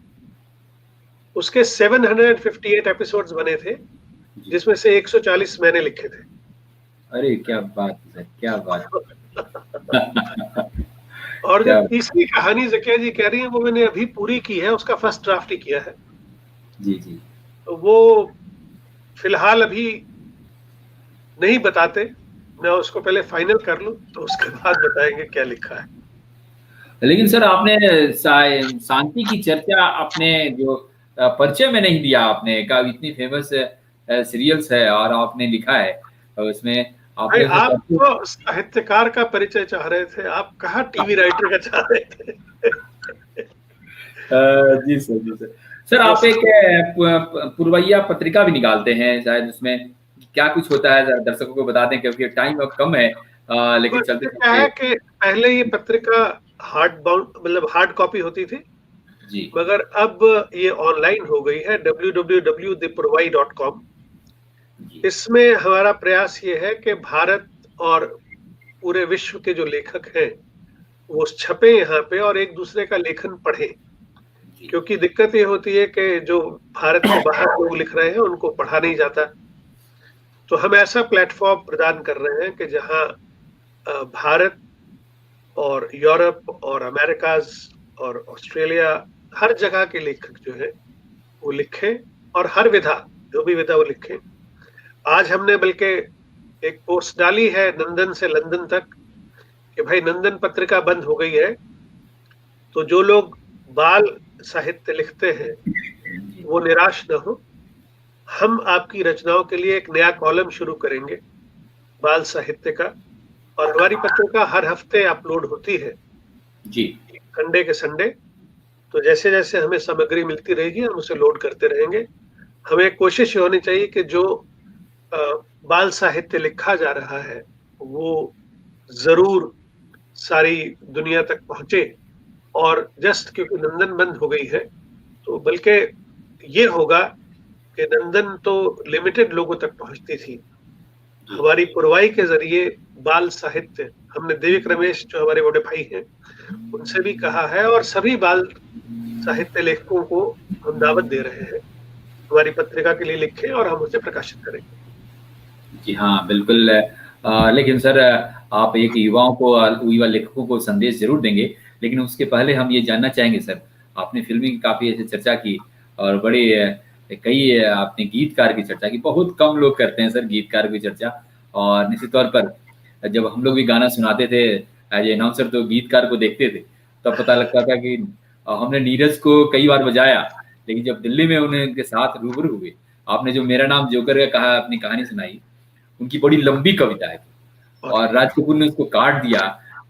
उसके 758 एपिसोड्स बने थे, जिसमें से 140 मैंने लिखे थे। अरे क्या बात है, क्या बात और जो तीसरी कहानी जकिया जी कह रही है वो मैंने अभी पूरी की है, उसका फर्स्ट ड्राफ्ट ही किया है। जी जी, तो वो फिलहाल अभी नहीं बताते, मैं उसको पहले फाइनल कर लूं तो उसके बाद बताएंगे क्या लिखा है। लेकिन सर आपने शांति की चर्चा अपने जो परिचय में नहीं दिया आपने, का इतनी फेमस सीरियल्स है और आपने लिखा है उसमें आपने आप तो साहित्यकार का परिचय चाह रहे थे, आप कहाँ टीवी राइटर का चाह रहे थे। जी सर, जी सर। सर आप एक पुरवैया पत्रिका भी निकालते हैं, शायद उसमें क्या कुछ होता है दर्शकों को बता दें क्योंकि टाइम अब कम है, लेकिन चलते क्या है कि पहले ये पत्रिका हार्ड बाउंड मतलब हार्ड कॉपी होती थी जी, मगर अब ये ऑनलाइन हो गई है www.thepurvai.com। इसमें हमारा प्रयास ये है कि भारत और पूरे विश्व के जो लेखक हैं वो छपे यहाँ पे और एक दूसरे का लेखन पढ़े, क्योंकि दिक्कत ये होती है कि जो भारत के बाहर लोग लिख रहे हैं उनको पढ़ा नहीं जाता। तो हम ऐसा प्लेटफॉर्म प्रदान कर रहे हैं कि जहाँ भारत और यूरोप और अमेरिकाज और ऑस्ट्रेलिया, हर जगह के लेखक जो है वो लिखें, और हर विधा, जो भी विधा वो लिखें। आज हमने बल्कि एक पोस्ट डाली है नंदन से लंदन तक कि भाई नंदन पत्रिका बंद हो गई है, तो जो लोग बाल साहित्य लिखते हैं वो निराश न हो। हम आपकी रचनाओं के लिए एक नया कॉलम शुरू करेंगे बाल साहित्य का, और हमारी पत्रिका हर हफ्ते अपलोड होती है जी, संडे के संडे। तो जैसे जैसे हमें सामग्री मिलती रहेगी हम उसे लोड करते रहेंगे। हमें कोशिश ये होनी चाहिए कि जो बाल साहित्य लिखा जा रहा है वो जरूर सारी दुनिया तक पहुंचे, और जस्ट क्योंकि नंदन बंद हो गई है तो बल्कि ये होगा कि नंदन तो लिमिटेड लोगों तक पहुंचती थी, हमारी पुरवाई के जरिए बाल साहित्य, हमने देविक रमेश जो हमारे बड़े भाई हैं उनसे भी कहा है, और सभी बाल साहित्य लेखकों को हम दावत दे रहे हैं हमारी पत्रिका के लिए लिखें और हम उसे प्रकाशित करेंगे। जी हाँ, बिल्कुल। लेकिन सर, आप एक युवाओं को, युवा लेखकों को संदेश जरूर देंगे, लेकिन उसके पहले हम ये जानना चाहेंगे सर, आपने फिल्मी की काफ़ी ऐसे चर्चा की, और बड़े कई आपने गीतकार की चर्चा की। बहुत कम लोग करते हैं सर गीतकार की चर्चा, और निश्चित तौर पर जब हम लोग भी गाना सुनाते थे एज ए अनाउंसर तो गीतकार को देखते थे, तब पता लगता था कि हमने नीरज को कई बार बजाया, लेकिन जब दिल्ली में उनके साथ रूबरू हुए, आपने जो मेरा नाम जोकर का कहा, अपनी कहानी सुनाई, उनकी बड़ी लंबी कविता है, और राज कपूर ने उसको काट दिया,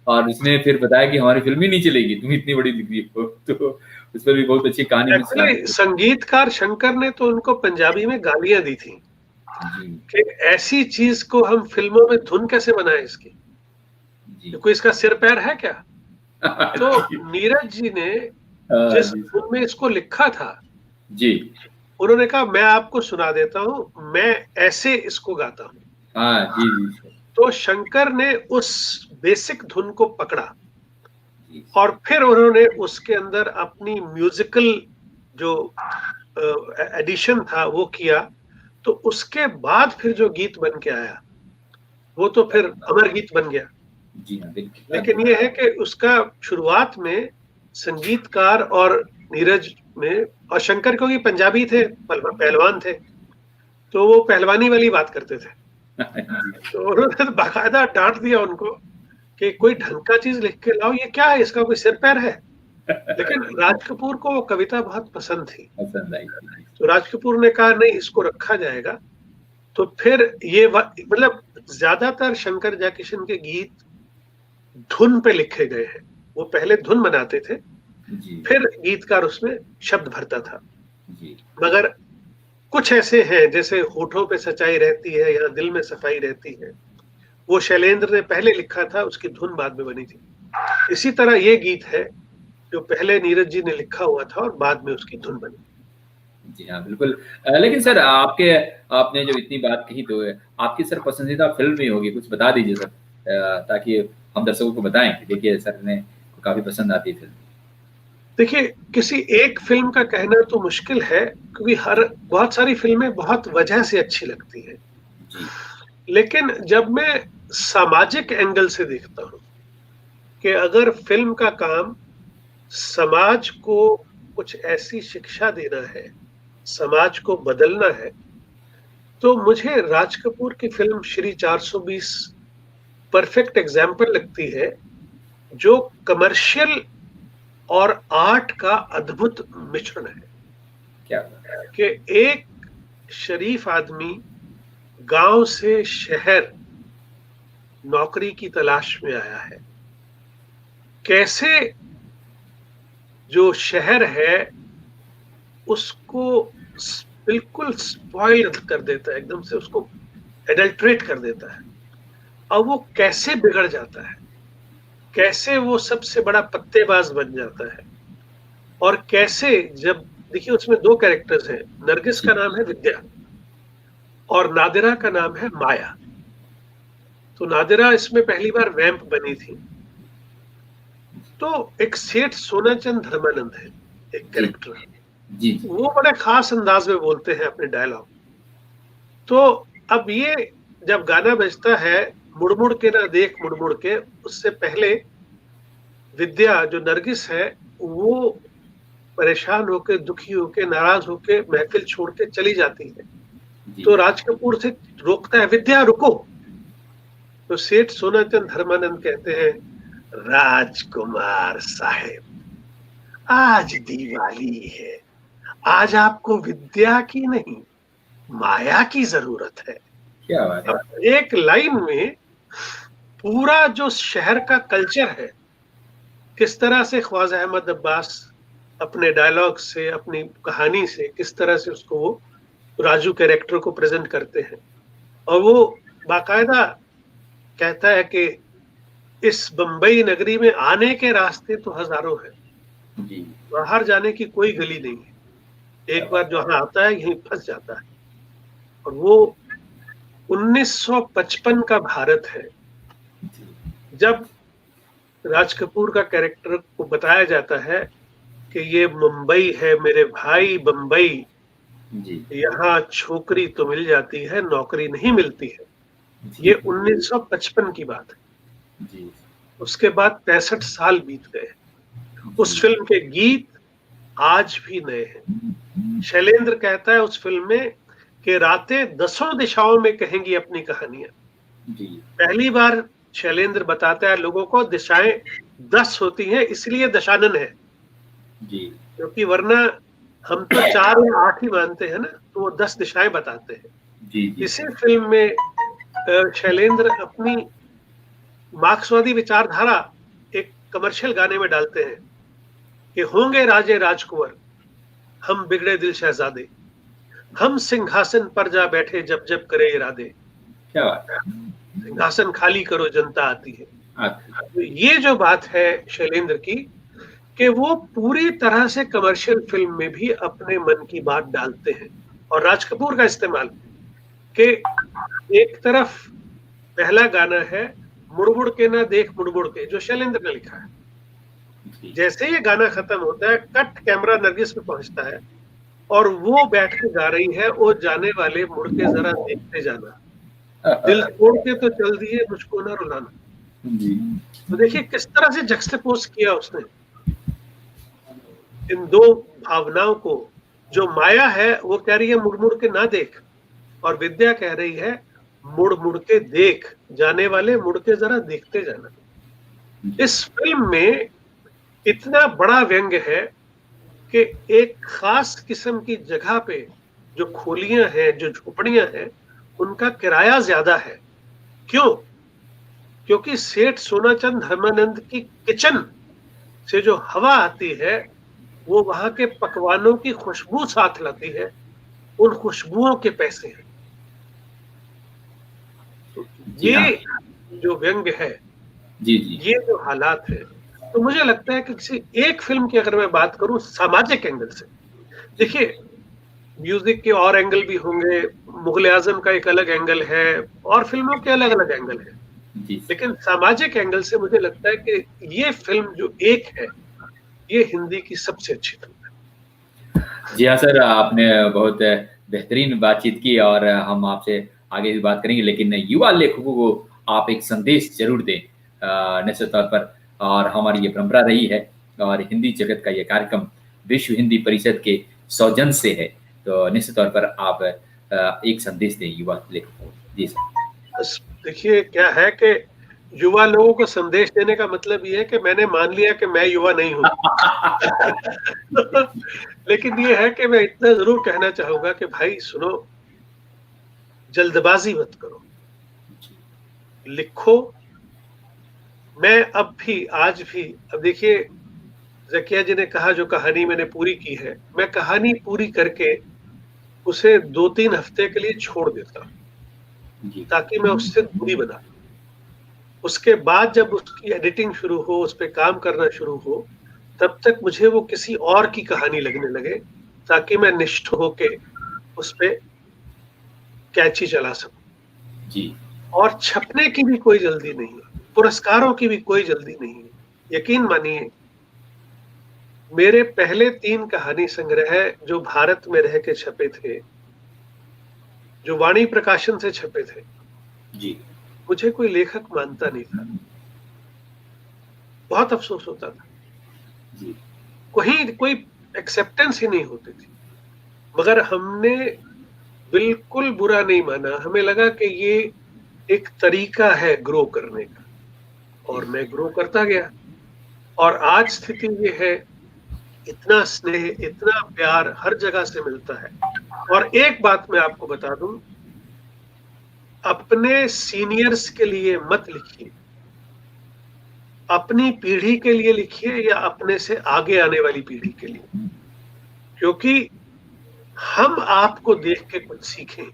और उसने फिर बताया कि हमारी फिल्म ही नहीं चलेगी, तुम इतनी बड़ी डिग्री हो। तो उस पर भी बहुत अच्छी कहानी में सुना। संगीतकार शंकर ने तो उनको पंजाबी में गालियां दी थी कि ऐसी चीज को हम फिल्मों में धुन कैसे बनाए इसकी, कोई इसका सिर पैर है क्या? तो नीरज जी ने जिस धुन में इसको लिखा था जी, उन्होंने कहा मैं आपको सुना देता हूँ, मैं ऐसे इसको गाता हूँ। हाँ जी जी। तो शंकर ने उस बेसिक धुन को पकड़ा और फिर उन्होंने उसके अंदर अपनी म्यूजिकल जो एडिशन था वो किया, तो उसके बाद फिर जो गीत बन के आया वो तो फिर अमर गीत बन गया। जी हाँ, बिल्कुल। लेकिन ये है कि उसका शुरुआत में संगीतकार और नीरज में, और शंकर क्योंकि पंजाबी थे, पहलवान थे, तो वो पहलवानी वाली बात करते थे। तो उन्होंने बाकायदा डांट दिया उनको कि कोई ढंग का चीज लिख के लाओ, ये क्या है, इसका कोई सिर पैर है? लेकिन राज कपूर को वो कविता बहुत पसंद थी, तो राज कपूर ने कहा नहीं इसको रखा जाएगा। तो फिर ये मतलब ज्यादातर शंकर जयकिशन के गीत धुन पे लिखे गए हैं, वो पहले धुन बनाते थे फिर गीतकार उसमें शब्द भरता था। मगर कुछ ऐसे हैं जैसे होठों पे सच्चाई रहती है या दिल में सफाई रहती है, वो शैलेंद्र ने पहले लिखा था, उसकी धुन बाद में बनी थी। इसी तरह ये गीत है जो पहले नीरज जी ने लिखा हुआ था और बाद में उसकी धुन बनी। जी हाँ, बिल्कुल। लेकिन सर आपने जो इतनी बात कही, तो आपकी सर पसंदीदा फिल्म भी होगी, कुछ बता दीजिए सर, ताकि हम दर्शकों को बताएं कि देखिए सर ने काफी पसंद आती है फिल्म। देखिए, किसी एक फिल्म का कहना तो मुश्किल है, क्योंकि बहुत सारी फिल्में बहुत वजह से अच्छी लगती हैं। लेकिन जब मैं सामाजिक एंगल से देखता हूं कि अगर फिल्म का काम समाज को कुछ ऐसी शिक्षा देना है, समाज को बदलना है, तो मुझे राज कपूर की फिल्म श्री 420 परफेक्ट एग्जाम्पल लगती है, जो कमर्शियल और आर्ट का अद्भुत मिश्रण है। क्या कि एक शरीफ आदमी गांव से शहर नौकरी की तलाश में आया है, कैसे जो शहर है उसको बिल्कुल स्पॉइल कर देता है, एकदम से उसको एडल्ट्रेट कर देता है, और वो कैसे बिगड़ जाता है, कैसे वो सबसे बड़ा पत्तेबाज बन जाता है, और कैसे, जब देखिए उसमें दो कैरेक्टर्स हैं, नरगिस का नाम है विद्या और नादिरा का नाम है माया। तो नादिरा इसमें पहली बार वैम्प बनी थी तो एक सेठ सोनाचंद धर्मानंद है, एक जी कैरेक्टर, जी जी वो बड़े खास अंदाज में बोलते हैं अपने डायलॉग। तो अब ये जब गाना बजता है, मुड़ मुड़ के ना देख मुड़ मुड़ के, उससे पहले विद्या जो नरगिस है वो परेशान होके, दुखी होके, नाराज होके महफिल छोड़ के चली जाती है। जी तो राज कपूर से रोकता है, विद्या रुको। तो सेठ सोनाचंद धर्मानंद कहते हैं, राजकुमार साहेब, आज दिवाली है, आज आपको विद्या की नहीं माया की जरूरत है। क्या बात है। अब एक लाइन में पूरा जो शहर का कल्चर है, किस तरह से ख्वाजा अहमद अब्बास अपने डायलॉग से, अपनी कहानी से किस तरह से उसको वो राजू कैरेक्टर को प्रेजेंट करते हैं। और वो बाकायदा कहता है कि इस बंबई नगरी में आने के रास्ते तो हजारों हैं, जी बाहर जाने की कोई गली नहीं है, क्या एक बार बात जहां आता है यहीं फंस जाता है। और वो 1955 का भारत है, है। जी जब राज कपूर का कैरेक्टर को बताया जाता है कि ये मुंबई है मेरे भाई, बंबई, जी यहाँ छोकरी तो मिल जाती है, नौकरी नहीं मिलती है। जी ये 1955 की बात है। जी उसके बाद 65 साल बीत गए। उस जी फिल्म के गीत आज भी नए हैं। शैलेंद्र कहता है उस फिल्म में कि रातें दसों दिशाओं में कहेंगी अपनी कहानियां। जी पहली बार शैलेंद्र बताता है लोगों को, दिशाएं 10 होती हैं, इसलिए दशानन है, जी क्योंकि वरना हम तो 4 या 8 ही मानते हैं ना, तो वो 10 दिशाएं बताते हैं। जी जी इसी फिल्म में शैलेंद्र अपनी मार्क्सवादी विचारधारा एक कमर्शियल गाने में डालते हैं कि होंगे राजे राजकुंवर, हम बिगड़े दिल शहजादे, हम सिंहासन पर जा बैठे जब जब करे इरादे, क्या बात है। सिंहासन खाली करो जनता आती है। आती तो ये जो बात है शैलेंद्र की, कि वो पूरी तरह से कमर्शियल फिल्म में भी अपने मन की बात डालते हैं। और राज कपूर का इस्तेमाल, कि एक तरफ पहला गाना है मुड़ मुड़ के ना देख मुड़ मुड़ के, जो शैलेंद्र ने लिखा है। जी जैसे ही गाना खत्म होता है, कट कैमरा नरगिस पे पहुंचता है और वो बैठ के गा रही है, ओ जाने वाले मुड़ के जरा देखते जाना, दिल तोड़ के तो चल दिए मुझको ना रुलाना। जी तो देखिए किस तरह से जक्सटेपोज किया उसने इन दो भावनाओं को। जो माया है वो कह रही है मुड़ मुड़ के ना देख, और विद्या कह रही है मुड़ मुड़ के देख, जाने वाले मुड़ के जरा देखते जाना। इस फिल्म में इतना बड़ा व्यंग्य है कि एक खास किस्म की जगह पे जो खोलियां हैं, जो झोपड़ियां हैं, उनका किराया ज्यादा है। क्यों? क्योंकि सेठ सोनाचंद धर्मानंद की किचन से जो हवा आती है वो वहां के पकवानों की खुशबू साथ लाती है, उन खुशबुओं के पैसे हैं। तो जी हाँ ये जो व्यंग्य है, जी जी ये जो हालात है, तो मुझे लगता है कि किसी एक फिल्म की अगर मैं बात करूं सामाजिक एंगल से, देखिए म्यूजिक के और एंगल भी होंगे, मुगले आजम का एक अलग एंगल है, और फिल्मों के अलग अलग एंगल है, जी लेकिन सामाजिक एंगल से मुझे लगता है कि ये फिल्म जो एक है, ये हिंदी की सबसे अच्छी फिल्म है। जी हाँ सर, आपने बहुत बेहतरीन बातचीत की और हम आपसे आगे भी बात करेंगे, लेकिन युवा लेखकों को आप एक संदेश जरूर दें निश्चित तौर पर। और हमारी ये परंपरा रही है और हिंदी जगत का ये कार्यक्रम विश्व हिंदी परिषद के सौजन्य से है, तो निश्चित तौर पर आप एक संदेश दें युवा लेखकों को। जी सर। बस देखिए क्या है कि युवा लोगों को संदेश देने का मतलब ये है कि मैंने मान लिया कि मैं युवा नहीं हूं। लेकिन ये है कि मैं इतना जरूर कहना चाहूंगा कि भाई सुनो, जल्दबाजी मत करो, लिखो। मैं अब भी, आज भी, अब देखिए जकिया जी ने कहा जो कहानी मैंने पूरी की है, मैं कहानी पूरी करके उसे 2-3 हफ्ते के लिए छोड़ देता हूं जी ताकि मैं उससे दूरी बना लूं। उसके बाद जब उसकी एडिटिंग शुरू हो, उस पर काम करना शुरू हो, तब तक मुझे वो किसी और की कहानी लगने लगे, ताकि मैं निष्ठ होके उस पे कैची चला सकूं। जी और छपने की भी कोई जल्दी नहीं है, पुरस्कारों की भी कोई जल्दी नहीं है। यकीन मानिए, मेरे पहले 3 कहानी संग्रह जो भारत में रह के छपे थे, जो वाणी प्रकाशन से छपे थे, जी, मुझे कोई लेखक मानता नहीं था। बहुत अफसोस होता था। जी, कोई एक्सेप्टेंस ही नहीं होती थी। मगर हमने बिल्कुल बुरा नहीं माना। हमें लगा कि ये एक तरीका है ग्रो करने का, और मैं ग्रो करता गया। और आज स्थिति ये है, इतना स्नेह, इतना प्यार हर जगह से मिलता है। और एक बात मैं आपको बता दूं, अपने सीनियर्स के लिए मत लिखिए, अपनी पीढ़ी के लिए लिखिए या अपने से आगे आने वाली पीढ़ी के लिए, क्योंकि हम आपको देख के कुछ सीखें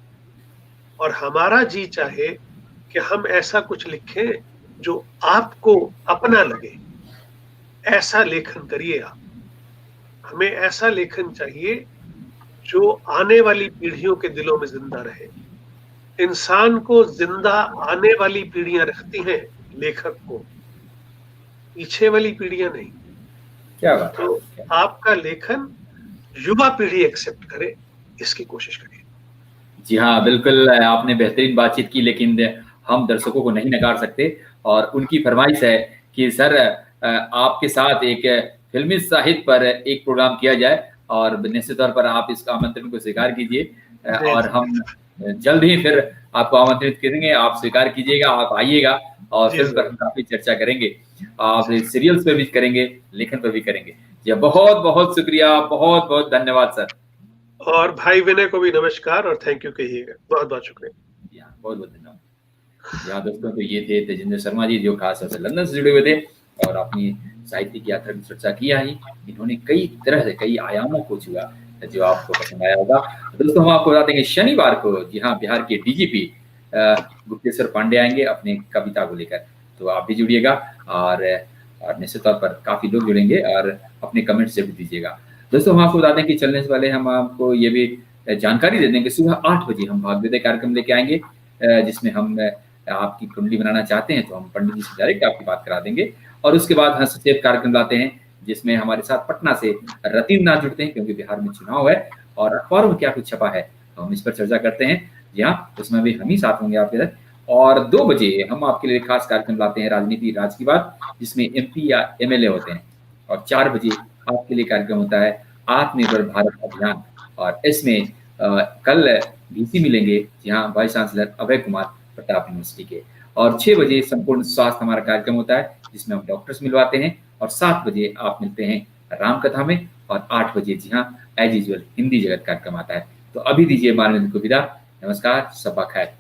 और हमारा जी चाहे कि हम ऐसा कुछ लिखें जो आपको अपना लगे। ऐसा लेखन करिए आप। हमें ऐसा लेखन चाहिए जो आने वाली पीढ़ियों के दिलों में जिंदा रहे। इंसान को जिंदा आने वाली पीढ़ियां रखती हैं, लेखक को पीछे वाली पीढ़ियां नहीं। क्या बात है। तो आपका लेखन युवा पीढ़ी एक्सेप्ट करे, इसकी कोशिश करिए। जी हाँ, बिल्कुल आपने बेहतरीन बातचीत की, लेकिन हम दर्शकों को नहीं नकार सकते और उनकी फरमाइश है कि सर आपके साथ एक फ़िल्मी साहित्य पर एक प्रोग्राम किया जाए और निश्चित तौर पर आप इस आमंत्रण को स्वीकार कीजिए और हम जल्द ही फिर आपको आमंत्रित करेंगे, आप स्वीकार कीजिएगा, आप आइएगा और फ़िल्म पर हम काफ़ी चर्चा करेंगे। आप सीरियल्स पे भी करेंगे, लेखन पर भी करेंगे। जी, बहुत-बहुत शुक्रिया, बहुत-बहुत धन्यवाद सर। और भाई विनय को भी नमस्कार और थैंक यू कहिएगा। बहुत-बहुत शुक्रिया। बहुत-बहुत धन्यवाद। यहाँ दोस्तों तो ये थे तेजिंदर शर्मा जी, जो खास तौर से लंदन से जुड़े हुए थे और अपनी साहित्यिक यात्रा की चर्चा किया ही। इन्होंने कई तरह से कई आयामों को छुआ जो आपको पसंद आया होगा। दोस्तों हम आपको बता देंगे शनिवार को, जी हाँ, बिहार के डीजीपी गुप्तेश्वर पांडे आएंगे अपने कविता को लेकर, तो आप भी जुड़िएगा और निश्चित तौर पर काफ़ी लोग जुड़ेंगे और अपने कमेंट जरूर दीजिएगा। दोस्तों हम आपको बता दें कि चलने से पहले हम आपको ये भी जानकारी दे दें कि सुबह 8 बजे हम भाग्योदय कार्यक्रम लेके आएंगे, जिसमें हम आपकी कुंडली बनाना चाहते हैं तो हम पंडित जी से डायरेक्ट आपकी बात करा देंगे। और उसके बाद हस्तक्षेप कार्यक्रम लाते हैं, जिसमें हमारे साथ पटना से रतीन नाथ जुड़ते हैं, क्योंकि बिहार में चुनाव है और अखबारों में क्या कुछ छपा है तो हम इस पर चर्चा करते हैं। जी हाँ, उसमें भी हम ही साथ होंगे आपके साथ। और 2 बजे हम आपके लिए खास कार्यक्रम लाते हैं, राजनीति राज की बात, जिसमें एमपी या एमएलए होते हैं। और 4 बजे आपके लिए कार्यक्रम होता है आत्मनिर्भर भारत अभियान, और इसमें कल वीसी मिलेंगे, जहाँ vice chancellor Abhay Kumar Pratap university के। और 6 बजे संपूर्ण स्वास्थ्य हमारा कार्यक्रम होता है, जिसमें हम डॉक्टर्स मिलवाते हैं। और 7 बजे आप मिलते हैं रामकथा में, और 8 बजे जी हाँ एज यूजुअल हिंदी जगत कार्यक्रम आता है। तो अभी दीजिए मानवीय को विदा। नमस्कार, सबा खैर।